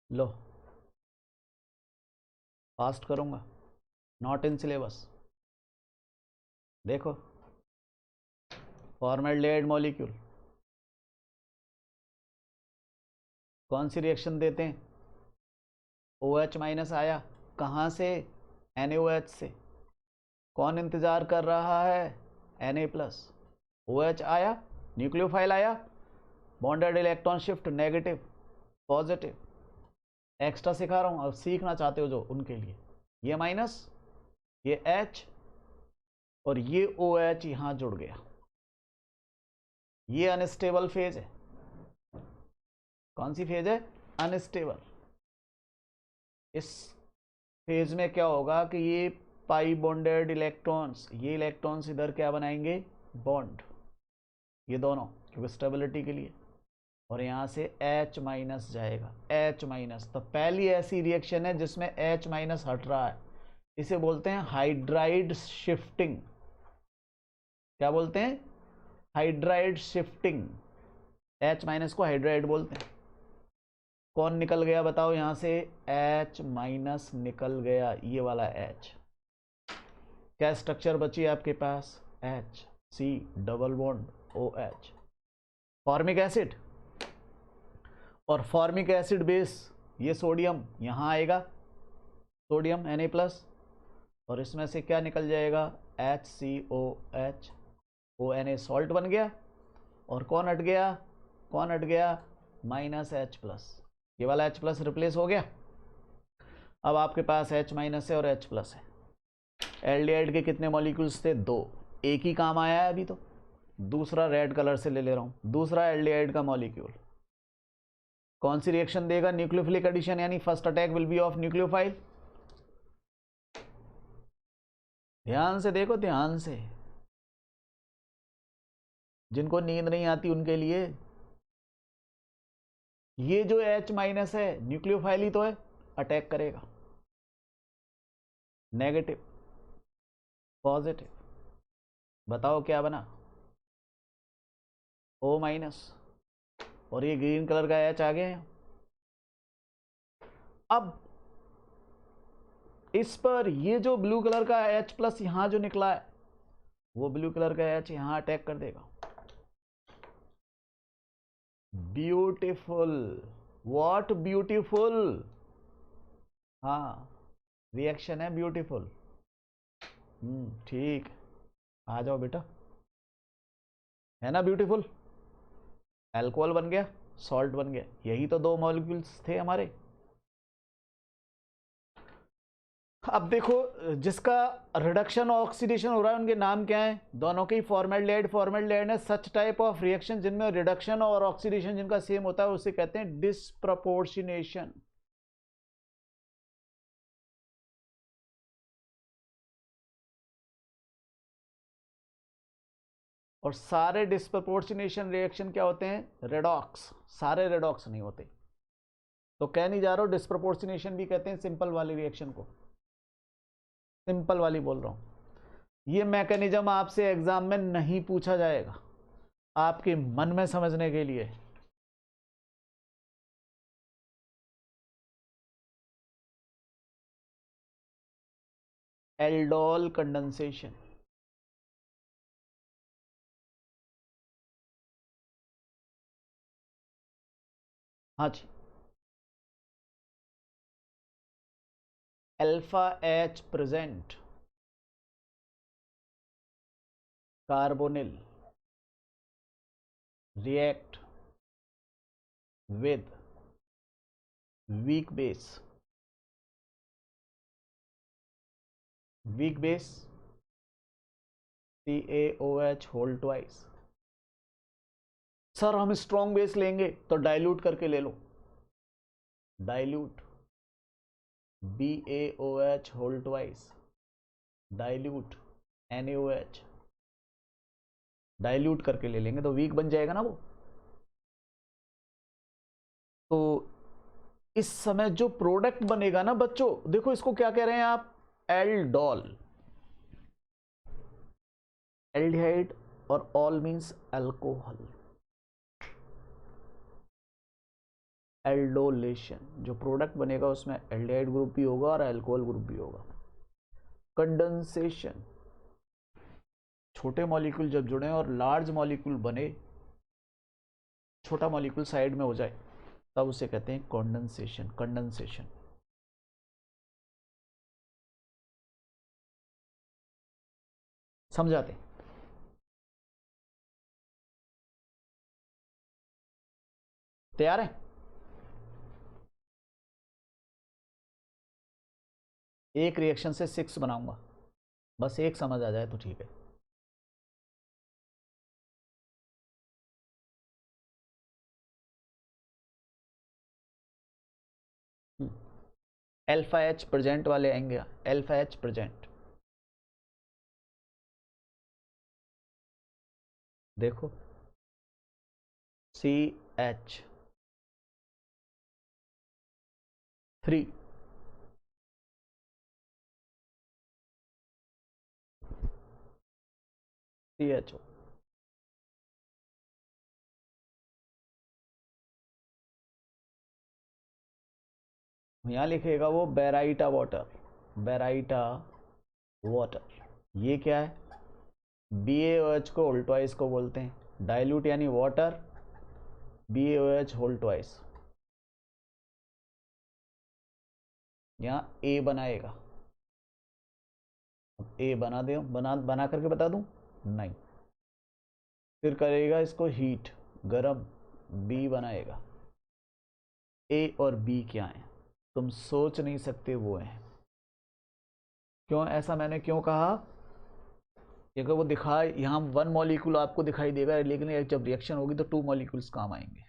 लो, फास्ट करूंगा, नॉट इन सिलेबस। देखो, फॉर्मेल्डिहाइड मॉलिक्यूल कौन सी रिएक्शन देते हैं? OH माइनस आया, कहाँ से? NaOH से। कौन इंतजार कर रहा है? Na plus. OH आया, न्यूक्लियोफाइल आया, bonded electron shift negative positive. Extra सिखा रहा हूँ, अब सीखना चाहते हो जो उनके लिए। ये माइनस, ये H, और ये OH यहां जुड़ गया। ये अनस्टेबल फेज है। कौन सी फेज है? अनस्टेबल। इस फेज में क्या होगा कि ये पाई बॉन्डेड इलेक्ट्रॉन्स, ये इलेक्ट्रॉन्स इधर क्या बनाएंगे? बॉन्ड, ये दोनों, क्योंकि स्टेबिलिटी के लिए। और यहां से H माइनस जाएगा, H माइनस। तो पहली ऐसी रिएक्शन है जिसमें H माइनस हट रहा है, इसे बोलते हैं हाइड्राइड शिफ्टिंग। क्या बोलते हैं? Hydride shifting. H माइनस को हाइड्राइड बोलते हैं। कौन निकल गया बताओ यहां से? H माइनस निकल गया, ये वाला H। क्या स्ट्रक्चर बची आपके पास? H C double bond OH, formic acid. और फॉर्मिक एसिड बेस, ये सोडियम यहां आएगा, सोडियम Na प्लस, और इसमें से क्या निकल जाएगा? HCOH, ONA सॉल्ट बन गया। और कौन हट गया? कौन हट गया? माइनस H प्लस, ये वाला H प्लस रिप्लेस हो गया। अब आपके पास H माइनस है और H प्लस है। एल्डिहाइड के कितने मॉलिक्यूल्स थे? 2। एक ही काम आया है अभी तो, दूसरा रेड कलर से ले रहा हूं। दूसरा एल्डिहाइड का मॉलिक्यूल कौन सी रिएक्शन देगा? न्यूक्लियोफिलिक एडिशन, यानी first attack will be of nucleophile. ध्यान से देखो, ध्यान से, जिनको नींद नहीं आती उनके लिए। ये जो H माइनस है, न्यूक्लियोफाइल ही तो है, अटैक करेगा। नेगेटिव पॉजिटिव, बताओ क्या बना? O माइनस, और ये ग्रीन कलर का H आ गया। अब इस पर ये जो ब्लू कलर का H प्लस यहां जो निकला है, वो ब्लू कलर का H यहां अटैक कर देगा। Beautiful, what beautiful. हाँ, रिएक्शन है ब्यूटीफुल। ठीक, आ जाओ बेटा, है ना ब्यूटीफुल। अल्कोहल बन गया, सॉल्ट बन गया, यही तो 2 मॉलिक्यूल्स थे हमारे। अब देखो, जिसका रिडक्शन और ऑक्सीडेशन हो रहा है उनके नाम क्या है? दोनों के ही फॉर्मेल्डिहाइड फॉर्मेल्डिहाइड है। सच टाइप ऑफ रिएक्शन जिनमें रिडक्शन और ऑक्सीडेशन जिनका सेम होता है उसे कहते हैं डिस्प्रपोर्शनेशन। और सारे डिस्प्रपोर्शनेशन रिएक्शन क्या होते हैं? रेडॉक्स। सारे रेडॉक्स नहीं होते, तो कह नहीं जा रहा हूं, डिस्प्रपोर्शनेशन भी कहते हैं सिंपल वाली रिएक्शन को, सिंपल वाली बोल रहा हूं। ये मैकेनिज्म आपसे एग्जाम में नहीं पूछा जाएगा, आपके मन में समझने के लिए। एल्डोल कंडेंसेशन, हाँ जी। Alpha H present, carbonyl react with weak base weak base CaOH whole twice. Sir हम स्ट्रॉन्ग बेस लेंगे तो डाइल्यूट करके ले लो, dilute BaOH whole twice, dilute NaOH, dilute करके ले लेंगे तो वीक बन जाएगा ना वो। तो इस समय जो प्रोडक्ट बनेगा ना बच्चों, देखो इसको क्या कह रहे हैं आप, एल्डोल, एल्डिहाइड, और ऑल मीन्स अल्कोहल, एल्डोलेशन। जो प्रोडक्ट बनेगा उसमें एल्डिहाइड ग्रुप भी होगा और अल्कोहल ग्रुप भी होगा। कंडेंसेशन, छोटे मॉलिक्यूल जब जुड़े और लार्ज मॉलिक्यूल बने, छोटा मॉलिक्यूल साइड में हो जाए, तब उसे कहते हैं कंडेंसेशन। कंडेंसेशन समझाते हैं। तैयार है? एक रिएक्शन से 6 बनाऊंगा, बस एक समझ आ जाए तो ठीक है। अल्फा H प्रेजेंट वाले आएंगे, अल्फा H प्रेजेंट, देखो CH3 CHO, यहां लिखेगा वो बेराइटा वाटर, बेराइटा वाटर। ये क्या है, BaOH को होल ट्वाइस को बोलते हैं, डाइल्यूट यानी वाटर, BaOH होल ट्वाइस। यहाँ A बनाएगा, A बना दे, बना करके बता दूं, नहीं, फिर करेगा इसको हीट, गरम, B बनाएगा। A और B क्या है, तुम सोच नहीं सकते वो है। क्यों ऐसा मैंने क्यों कहा, क्योंकि वो दिखा, यहाँ 1 मॉलिक्यूल आपको दिखाई देगा, लेकिन जब रिएक्शन होगी तो 2 मॉलिक्यूल्स काम आएंगे।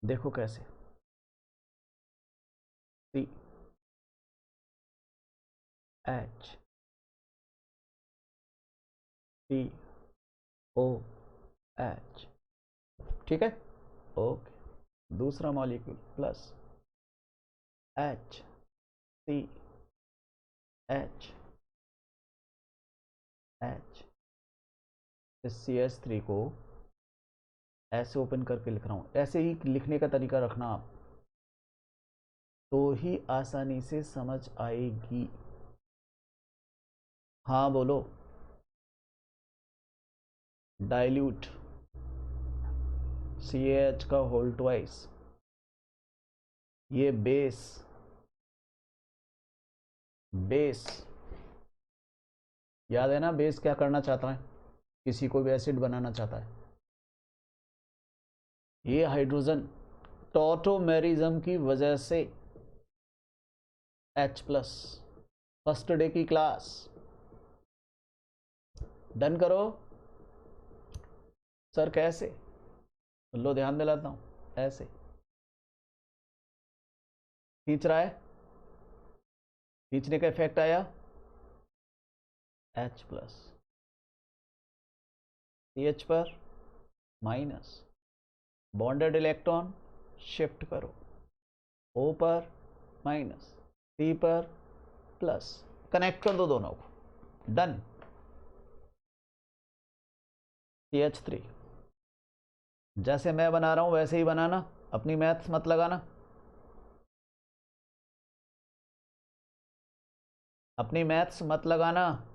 देखो कैसे, CH, COH, ठीक है, ओके। दूसरा मॉलिक्यूल प्लस HCH, इस CH3 को ऐसे ओपन करके लिख रहा हूं, ऐसे ही लिखने का तरीका रखना आप, तो ही आसानी से समझ आएगी। हाँ बोलो, डाइल्यूट CH का होल ट्वाइस, ये बेस, बेस याद है ना, बेस क्या करना चाहता है, किसी को भी एसिड बनाना चाहता है। ये हाइड्रोजन टॉटोमेरिज्म की वजह से H प्लस, फर्स्ट डे की क्लास डन करो। सर कैसे, लो ध्यान दिलाता हूं, ऐसे खींच रहा है, खींचने का इफेक्ट आया, H प्लस, CH पर माइनस, बॉन्डेड इलेक्ट्रॉन शिफ्ट करो, O पर माइनस, C पर प्लस, कनेक्ट कर दो दोनों को, डन। CH3 जैसे मैं बना रहा हूं वैसे ही बनाना, अपनी मैथ्स मत लगाना, अपनी मैथ्स मत लगाना।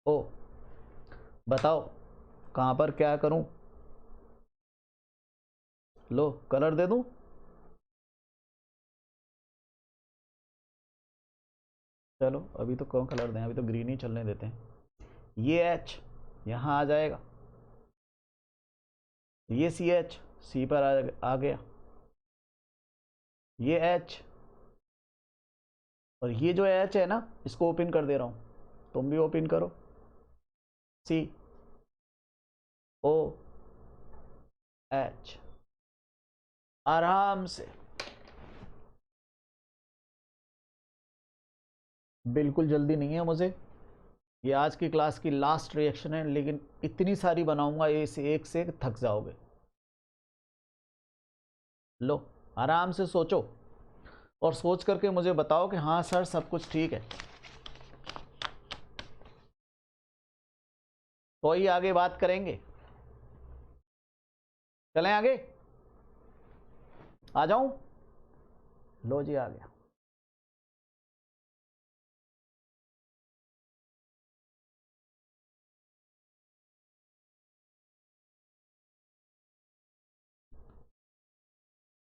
ओ बताओ कहां पर क्या करूं, लो कलर दे दूं, चलो अभी तो कौन कलर दें, अभी तो ग्रीन ही चलने देते हैं। ये H यहां आ जाएगा, ये CH C पर आ गया, ये H और ये जो H है ना, इसको ओपन कर दे रहा हूं, तुम भी ओपन करो। COH आराम से, बिल्कुल जल्दी नहीं है मुझे, ये आज की क्लास की लास्ट रिएक्शन है, लेकिन इतनी सारी बनाऊंगा एक से थक जाओगे। लो आराम से सोचो और सोच करके मुझे बताओ कि हाँ सर सब कुछ ठीक है, तो ही आगे बात करेंगे। चलें आगे, आ जाऊं? लो जी आ गया।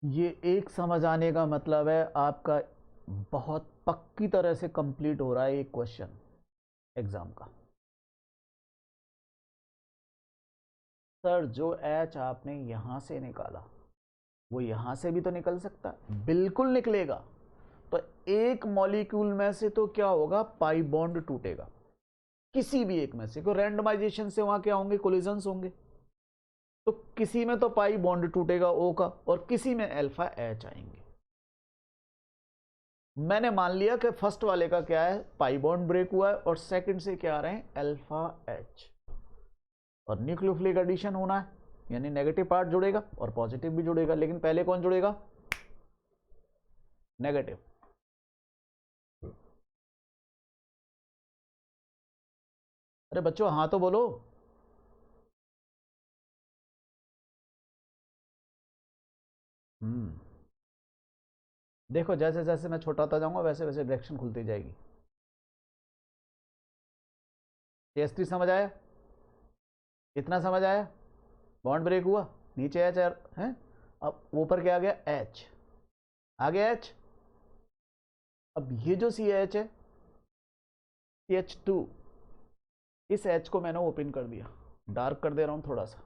ये एक समझ आने का मतलब है आपका बहुत पक्की तरह से कंप्लीट हो रहा है एक क्वेश्चन एग्जाम का। सर जो एच आपने यहां से निकाला वो यहां से भी तो निकल सकता है, बिल्कुल निकलेगा। तो एक मॉलिक्यूल में से तो क्या होगा, पाई बॉन्ड टूटेगा, किसी भी एक में से, को रैंडमाइजेशन से वहां क्या होंगे, कोलिजन्स होंगे। तो किसी में तो पाई बॉन्ड टूटेगा ओ का, और किसी में अल्फा एच आएंगे। मैंने मान लिया कि फर्स्ट वाले का क्या है, पाई बॉन्ड ब्रेक हुआ है, और सेकंड से क्या आ रहे हैं, अल्फा एच, और न्यूक्लियोफिलिक एडिशन होना है, यानी नेगेटिव पार्ट जुड़ेगा और पॉजिटिव भी जुड़ेगा, लेकिन पहले कौन जुड़ेगा, नेगेटिव। अरे बच्चों हाँ तो बोलो। देखो जैसे जैसे मैं छोटा होता जाऊंगा वैसे वैसे डायरेक्शन खुलती जाएगी। केस3 समझ आया, इतना समझ आया, बॉन्ड ब्रेक हुआ, नीचे एच है, अब ऊपर क्या आ गया, एच आ गया, एच। अब ये जो सी एच है, CH2, इस एच को मैंने ओपन कर दिया, डार्क कर दे रहा हूं थोड़ा सा,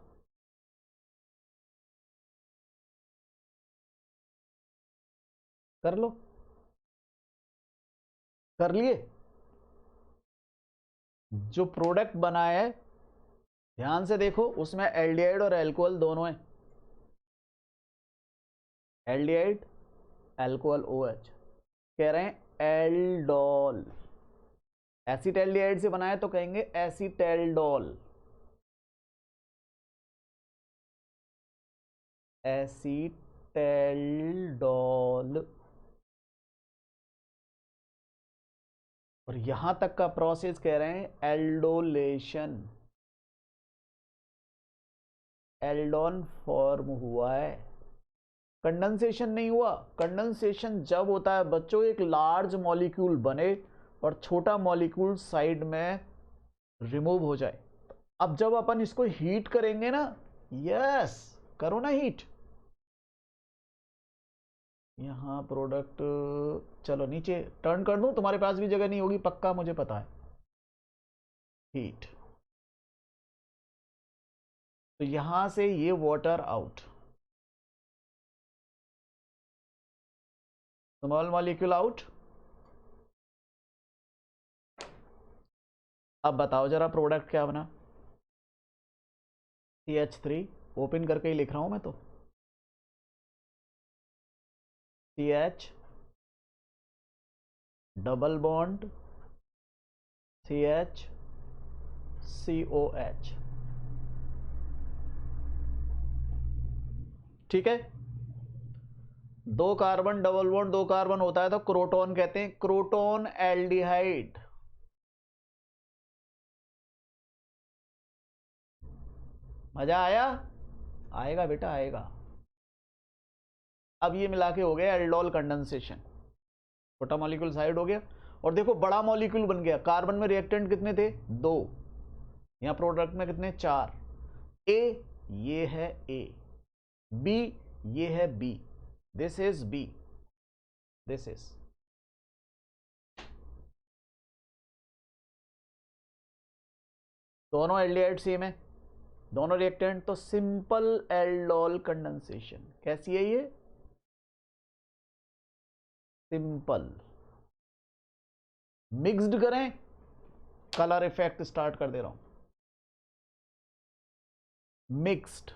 कर लो, कर लिए। जो प्रोडक्ट बना है ध्यान से देखो, उसमें एल्डिहाइड और एल्कोहल दोनों है, एल्डिहाइड एल्कोहल OH, कह रहे हैं एल्डोल, एसिटैल्डिहाइड से बना है तो कहेंगे एसिटैल्डोल, एसिटैल्डोल। और यहां तक का प्रोसेस कह रहे हैं एल्डोलेशन, एल्डोन फॉर्म हुआ है, कंडेंसेशन नहीं हुआ। कंडेंसेशन जब होता है बच्चों, एक लार्ज मॉलिक्यूल बने और छोटा मॉलिक्यूल साइड में रिमूव हो जाए। अब जब अपन इसको हीट करेंगे ना, यस करो ना हीट, यहां प्रोडक्ट, चलो नीचे टर्न कर दूं, तुम्हारे पास भी जगह नहीं होगी पक्का मुझे पता है, हीट, तो यहां से ये water out, small molecule out. अब बताओ जरा प्रोडक्ट क्या बना, CH3, ओपन करके ही लिख रहा हूं मैं तो, CH double bond CH COH, ठीक है। दो कार्बन डबल बॉन्ड, दो कार्बन होता है तो क्रोटोन कहते हैं, क्रोटोन एल्डिहाइड। मजा आया, आएगा बेटा आएगा। अब ये मिला के हो गया एल्डोल कंडेंसेशन, छोटा मॉलिक्यूल साइड हो गया, और देखो बड़ा मॉलिक्यूल बन गया। कार्बन में रिएक्टेंट कितने थे, दो, यहां प्रोडक्ट में कितने, चार। ए, ये है ए, बी, ये है B, this is B, this is, दोनों एल्डिहाइड सेम है, दोनों रिएक्टेंट, तो सिंपल एल्डोल कंडेंसेशन। कैसी है ये, सिंपल। मिक्स्ड करें, कलर इफेक्ट स्टार्ट कर दे रहा हूं, मिक्स्ड।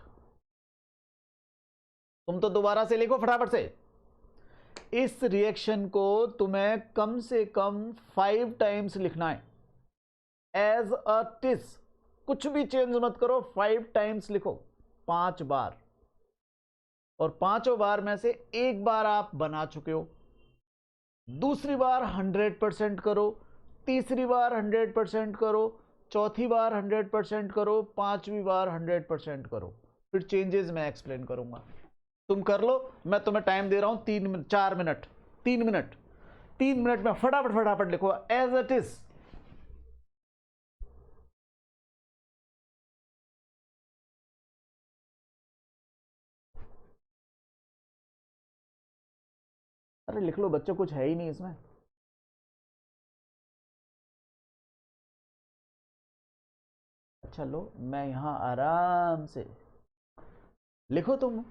तुम तो दोबारा से लिखो फटाफट से। इस रिएक्शन को तुम्हें कम से कम 5 टाइम्स लिखना है, एज अ टिस, कुछ भी चेंज मत करो, 5 टाइम्स लिखो, 5 बार। और 5 बार में से एक बार आप बना चुके हो, दूसरी बार 100% करो, तीसरी बार 100% करो, चौथी बार 100% करो, पांचवी बार 100% करो। फिर चेंजेस मैं एक्सप्लेन करूंगा, तुम कर लो। मैं तुम्हें टाइम दे रहा हूं 3 मिनट, 4 मिनट, 3 मिनट। 3 मिनट में फटाफट फटाफट लिखो एज इट इज। अरे लिख लो बच्चों, कुछ है ही नहीं इसमें। अच्छा लो, मैं यहां आराम से, लिखो तुम।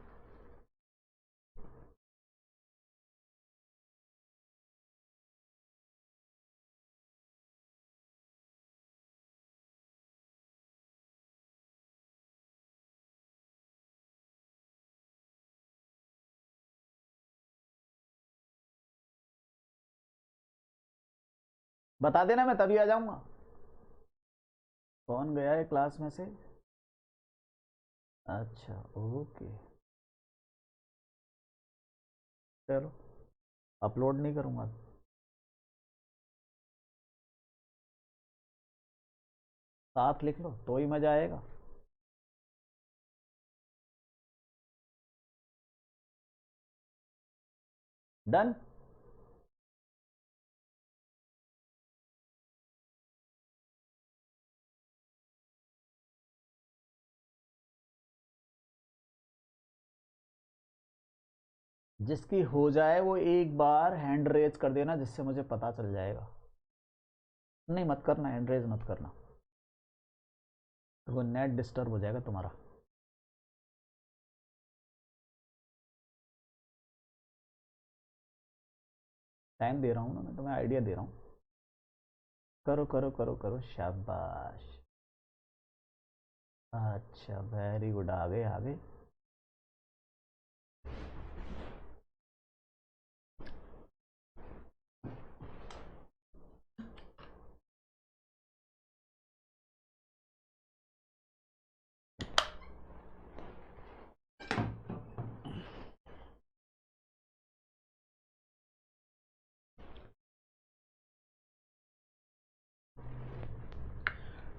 बता देना, मैं तभी आ जाऊंगा। कौन गया है क्लास में से? अच्छा ओके, चलो अपलोड नहीं करूंगा। साथ लिख लो तो ही मजा आएगा। डन। जिसकी हो जाए वो एक बार हैंड रेज कर देना, जिससे मुझे पता चल जाएगा। नहीं मत करना, हैंड रेज मत करना, तो नेट डिस्टर्ब हो जाएगा तुम्हारा। टाइम दे रहा हूँ ना, मैं तुम्हें आइडिया दे रहा हूँ। करो करो करो करो, शाबाश। अच्छा वेरी गुड, आगे आगे।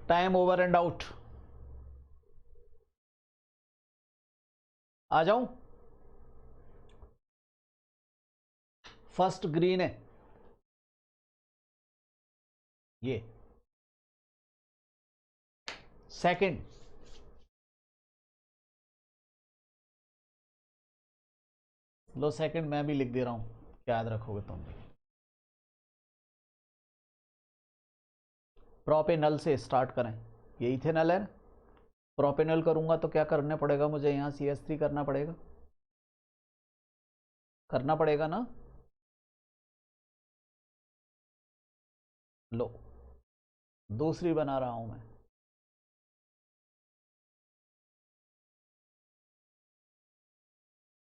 Time over and out. आ जाऊं? फर्स्ट ग्रीन है ये, सेकंड लो, सेकंड मैं भी लिख दे रहा हूं, याद रखोगे तुम भी। प्रोपेनल से स्टार्ट करें, ये इथेनॉल है। प्रोपेनल करूंगा तो क्या करना पड़ेगा मुझे, यहां CH3 करना पड़ेगा, करना पड़ेगा ना। लो दूसरी बना रहा हूं मैं,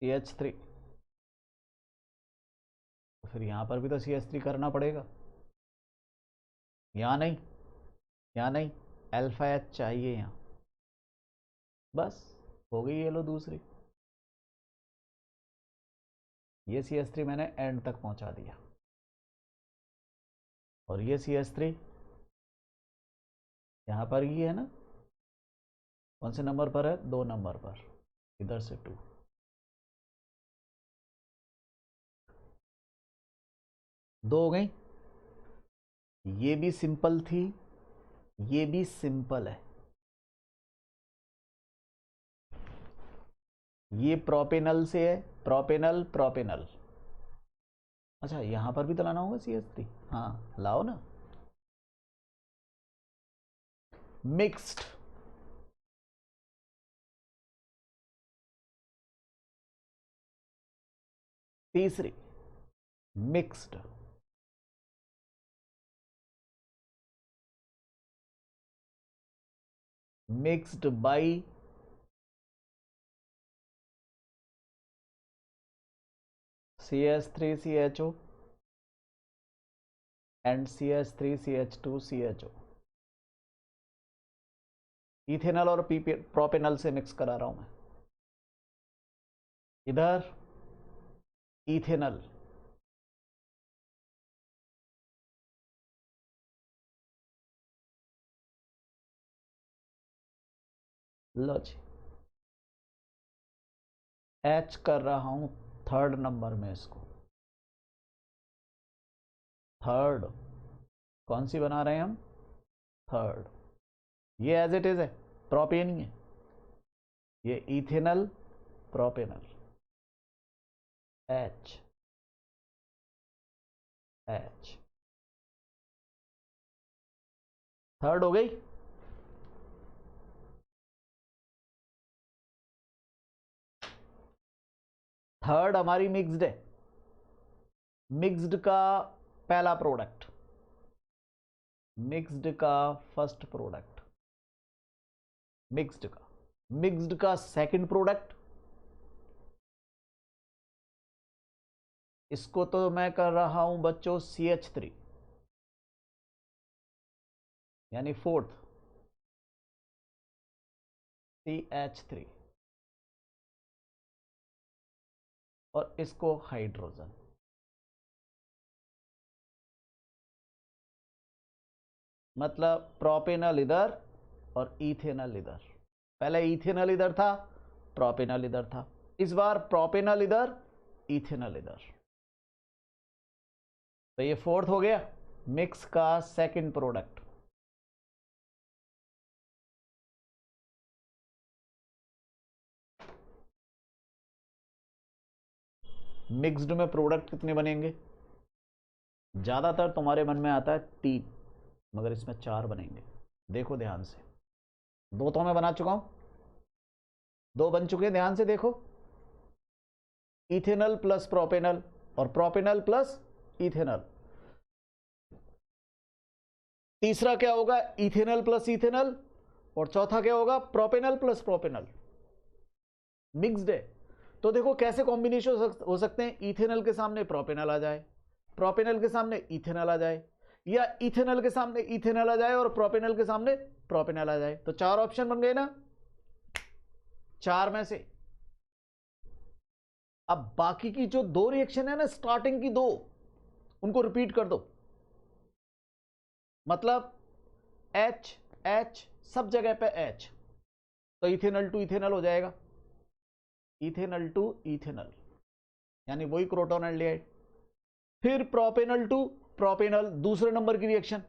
CH3। तो फिर यहां पर भी तो CH3 करना पड़ेगा। यहां नहीं, यहां नहीं, अल्फा H चाहिए यहां। बस हो गई, ये लो दूसरी। ये CH3 मैंने एंड तक पहुंचा दिया, और ये CH3 यहां पर ही है ना। कौन से नंबर पर है? 2 नंबर पर, इधर से 2। दो हो गई। ये भी सिंपल थी, ये भी सिंपल है। ये प्रोपेनल से है, प्रोपेनल प्रोपेनल। अच्छा यहां पर भी तो लाना होगा CH3, हाँ लाओ ना। मिक्स्ड, तीसरी mixed, mixed by CH3CHO and CH3CH2CHO। Ethanol और प्रोपेनॉल से मिक्स करा रहा हूं मैं। इधर इथेनॉल, लो जी, H कर रहा हूं थर्ड नंबर में इसको। थर्ड कौन सी बना रहे हैं हम? थर्ड। ये एज इट इज है, प्रोपेन ही है। ये ethanol propanol, H H। Third हो गई। थर्ड हमारी मिक्स्ड है। मिक्स्ड का पहला प्रोडक्ट, मिक्स्ड का फर्स्ट प्रोडक्ट, मिक्स्ड का सेकंड प्रोडक्ट। इसको तो मैं कर रहा हूं बच्चों CH3, यानी फोर्थ CH3, और इसको हाइड्रोजन। मतलब प्रोपेनॉल इधर और इथेनॉल इधर। पहले इथेनॉल इधर था, प्रोपेनॉल इधर था। इस बार प्रोपेनॉल इधर, इथेनॉल इधर। तो ये फोर्थ हो गया, मिक्स का सेकंड प्रोडक्ट। मिक्स्ड में प्रोडक्ट कितने बनेंगे? ज्यादातर तुम्हारे मन में आता है 3, मगर इसमें 4 बनेंगे। देखो ध्यान से, 2 तो मैं बना चुका हूं, 2 बन चुके हैं। ध्यान से देखो, इथेनॉल प्लस प्रोपेनॉल और प्रोपेनॉल प्लस इथेनॉल। तीसरा क्या होगा? Ethanol plus ethanol. और चौथा क्या होगा? Propanol plus propanol. मिक्स्ड है। तो देखो कैसे कॉम्बिनेशन हो सकते हैं। इथेनॉल के सामने प्रोपेनॉल आ जाए, प्रोपेनॉल के सामने इथेनॉल आ जाए, या इथेनॉल के सामने इथेनॉल आ जाए और प्रोपेनॉल के सामने प्रोपेनॉल आ जाए। तो 4 ऑप्शन बन गए ना, 4 में से। अब बाकी की जो 2 रिएक्शन है ना, स्टार्टिंग की 2, उनको रिपीट कर दो। मतलब H H सब जगह पे H, तो इथेनॉल टू इथेनॉल हो जाएगा, इथेनॉल टू इथेनॉल, यानी वही क्रोटोन एल्डिहाइड। फिर प्रोपेनॉल टू प्रोपेनॉल, दूसरे नंबर की रिएक्शन,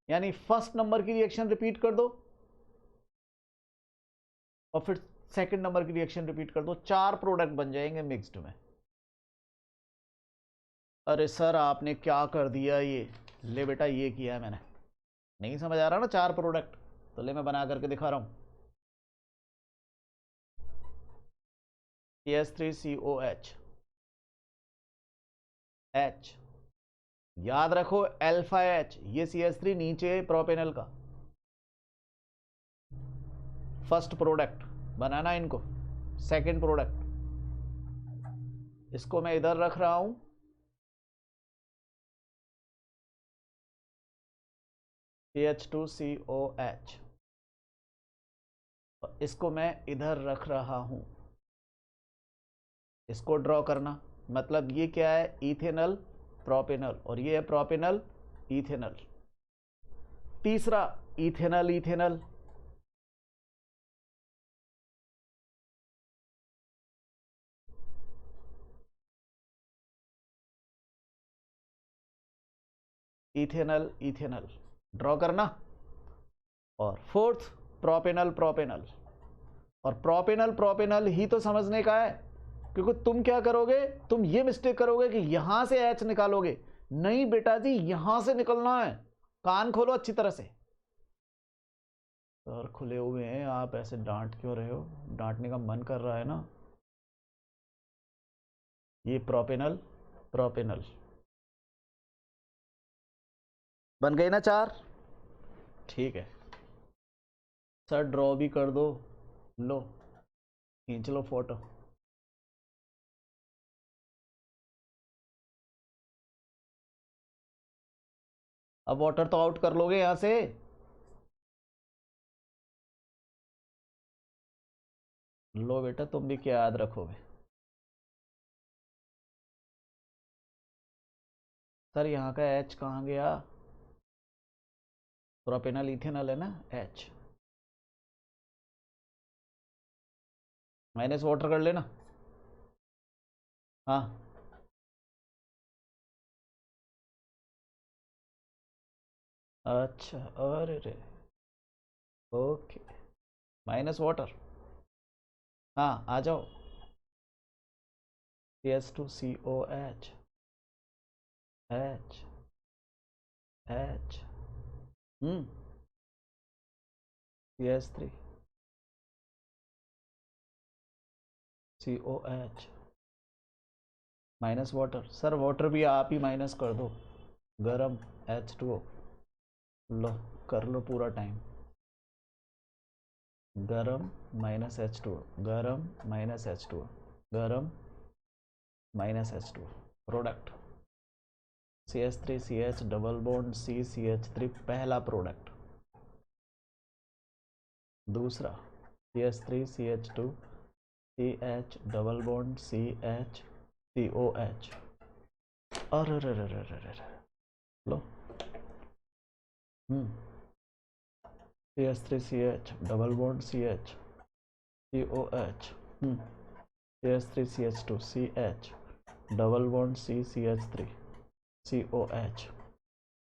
यानी फर्स्ट नंबर की रिएक्शन रिपीट कर दो और फिर सेकंड नंबर की रिएक्शन रिपीट कर दो। 4 प्रोडक्ट बन जाएंगे मिक्स्ड में। अरे सर आपने क्या कर दिया ये? ले बेटा, ये किया है मैंने। नहीं समझ आ रहा ना 4 प्रोडक्ट? तो ले मैं बना करके दिखा रहा हूं। CH3COH H, याद रखो अल्फा H, ये CH3 नीचे प्रोपेनॉल का फर्स्ट प्रोडक्ट बनाना इनको। सेकंड प्रोडक्ट, इसको मैं इधर रख रहा हूं, CH2COH, इसको मैं इधर रख रहा हूं। इसको ड्रॉ करना, मतलब ये क्या है? इथेनॉल प्रोपेनॉल, और ये है प्रोपेनॉल इथेनॉल। तीसरा ethanol ethanol, ethanol ethanol draw करना। और फोर्थ प्रोपेनॉल प्रोपेनॉल, और प्रोपेनॉल प्रोपेनॉल ही तो समझने का है। क्योंकि तुम क्या करोगे, तुम ये मिस्टेक करोगे कि यहां से H निकालोगे। नहीं बेटा जी, यहां से निकलना है। कान खोलो अच्छी तरह से। सर खुले हुए हैं, आप ऐसे डांट क्यों रहे हो? डांटने का मन कर रहा है ना। ये प्रोपेनॉल प्रोपेनल। बन गई ना 4? ठीक है सर, ड्रॉ भी कर दो, लो खींच लो फोटो। अब वाटर तो आउट कर लोगे यहां से। लो बेटा, तुम भी क्या याद रखोगे। सर यहाँ का एच कहाँ गया? प्रोपेनल इथेनॉल है ना, एच माइनस वाटर कर लेना। हाँ अच्छा, अरे रे, ओके, माइनस वाटर। हाँ आ जाओ, CS2COH, H H, CS3 COH minus water. Sir water भी आप ही माइनस कर दो, गरम H2O। लो कर लो पूरा टाइम, गरम माइनस H2O, गरम माइनस H2O, गरम minus H2O, product CH3CH double bond CH3 पहला प्रोडक्ट। दूसरा CH3CH2 CH double bond CH COH। अरे रे रे रे रे रे, लो CH3CH double bond CH COH, CH3CH2 CH double bond CH3 COH।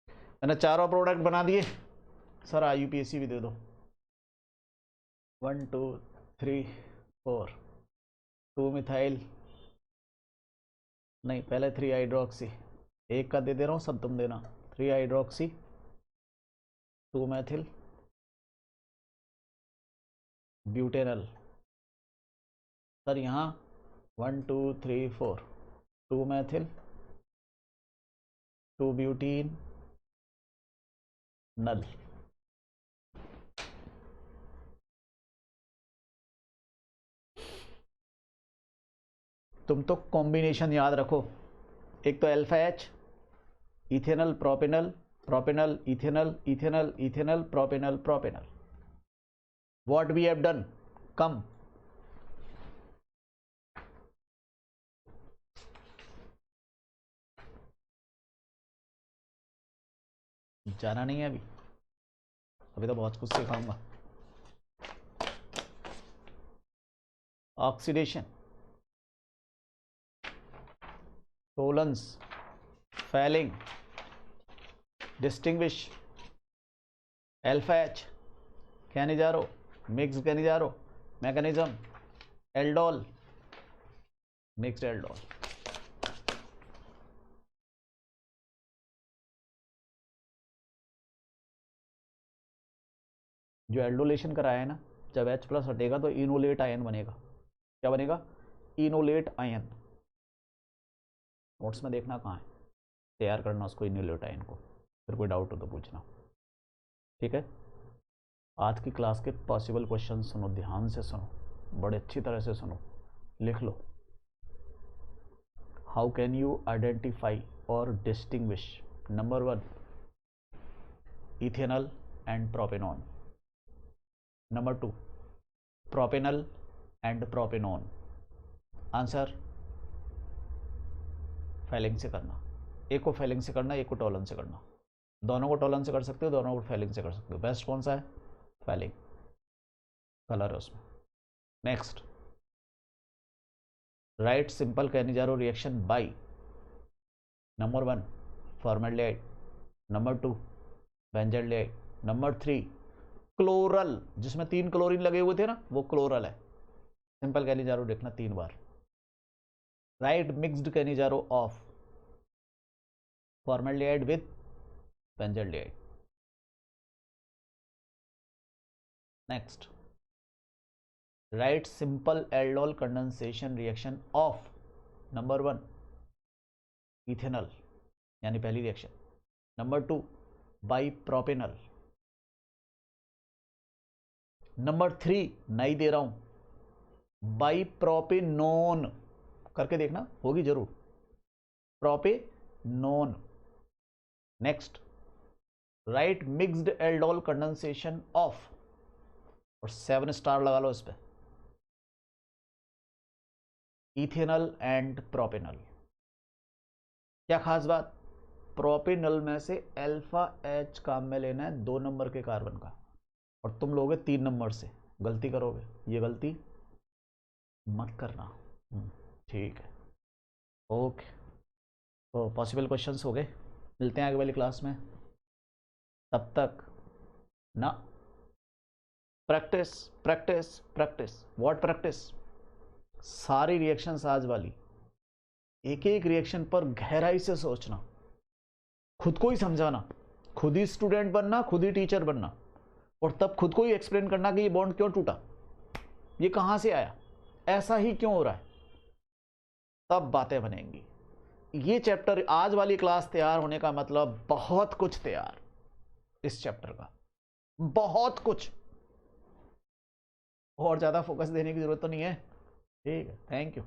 मैंने चारों प्रोडक्ट बना दिए। सर IUPAC भी दे दो। 1 2 3 4, 2 मिथाइल, नहीं पहले 3 हाइड्रोक्सी, एक का दे दे रहा हूँ, सब तुम देना। 3 हाइड्रोक्सी, 2 मैथिल ब्यूटेनल। सर यहाँ 1 2 3 4, 2 मैथिल, 2 ब्यूटीन नल। तुम तो कॉम्बिनेशन याद रखो, एक तो alpha H, ethanal propanal, propanal ethanal, ethanal ethanal, propanal propanal. What we have done, come. जाना नहीं है अभी, अभी तो बहुत कुछ सिखाऊंगा। Oxidation, Tollens, Fehling, distinguish, alpha H, Cannizzaro, mix Cannizzaro, mechanism, aldol, mixed aldol. जो एल्डोलेशन कराया है ना, जब H प्लस हटेगा तो इनोलेट आयन बनेगा। क्या बनेगा? Enolate ion. नोट्स में देखना कहाँ है, तैयार करना उसको, इनोलेट आयन को, फिर कोई डाउट हो तो पूछना। ठीक है, आज की क्लास के पॉसिबल क्वेश्चन सुनो, ध्यान से सुनो, बड़े अच्छी तरह से सुनो, लिख लो। हाउ कैन यू आइडेंटिफाई और distinguish? Number 1, ethanol and propanone. Number 2, propanal and propanone. Answer falling से करना, एक को फैलिंग से करना, एक को टॉलन से करना। दोनों को टॉलन से कर सकते हो, दोनों को फैलिंग से कर सकते हो, बेस्ट कौन सा है? फैलिंग। कलर है उसमें। Next, right simple Cannizzaro reaction by number 1 formaldehyde, number 2 benzaldehyde, number 3 chloral, जिसमें 3 क्लोरीन लगे हुए थे ना, वो क्लोरल है। सिंपल कैनिजारो देखना 3 बार। Right mixed Cannizzaro of formaldehyde with benzaldehyde. Next, right simple aldol condensation reaction of number 1 ethanol यानी पहली रिएक्शन। Number 2 by propanol. नंबर 3 नहीं दे रहा हूं, बाई प्रोपेनोन करके देखना, होगी जरूर, propanone. Next right mixed aldol condensation of, और 7 स्टार लगा लो इस पे, इथेनॉल एंड प्रोपेनॉल। क्या खास बात, प्रोपेनॉल में से अल्फा एच काम में लेना है 2 नंबर के कार्बन का, और तुम लोगे 3 नंबर से, गलती करोगे, ये गलती मत करना। ठीक है, ओके। तो पॉसिबल क्वेश्चंस हो गए, मिलते हैं आगे वाली क्लास में, तब तक ना practice practice practice. What practice, सारी रिएक्शंस आज वाली, एक एक रिएक्शन पर गहराई से सोचना, खुद को ही समझाना, खुद ही स्टूडेंट बनना, खुद ही टीचर बनना, और तब खुद को ही एक्सप्लेन करना कि ये बॉन्ड क्यों टूटा, ये कहां से आया, ऐसा ही क्यों हो रहा है, तब बातें बनेंगी। ये चैप्टर, आज वाली क्लास तैयार होने का मतलब बहुत कुछ तैयार, इस चैप्टर का बहुत कुछ, और ज्यादा फोकस देने की जरूरत तो नहीं है। ठीक है, थैंक यू।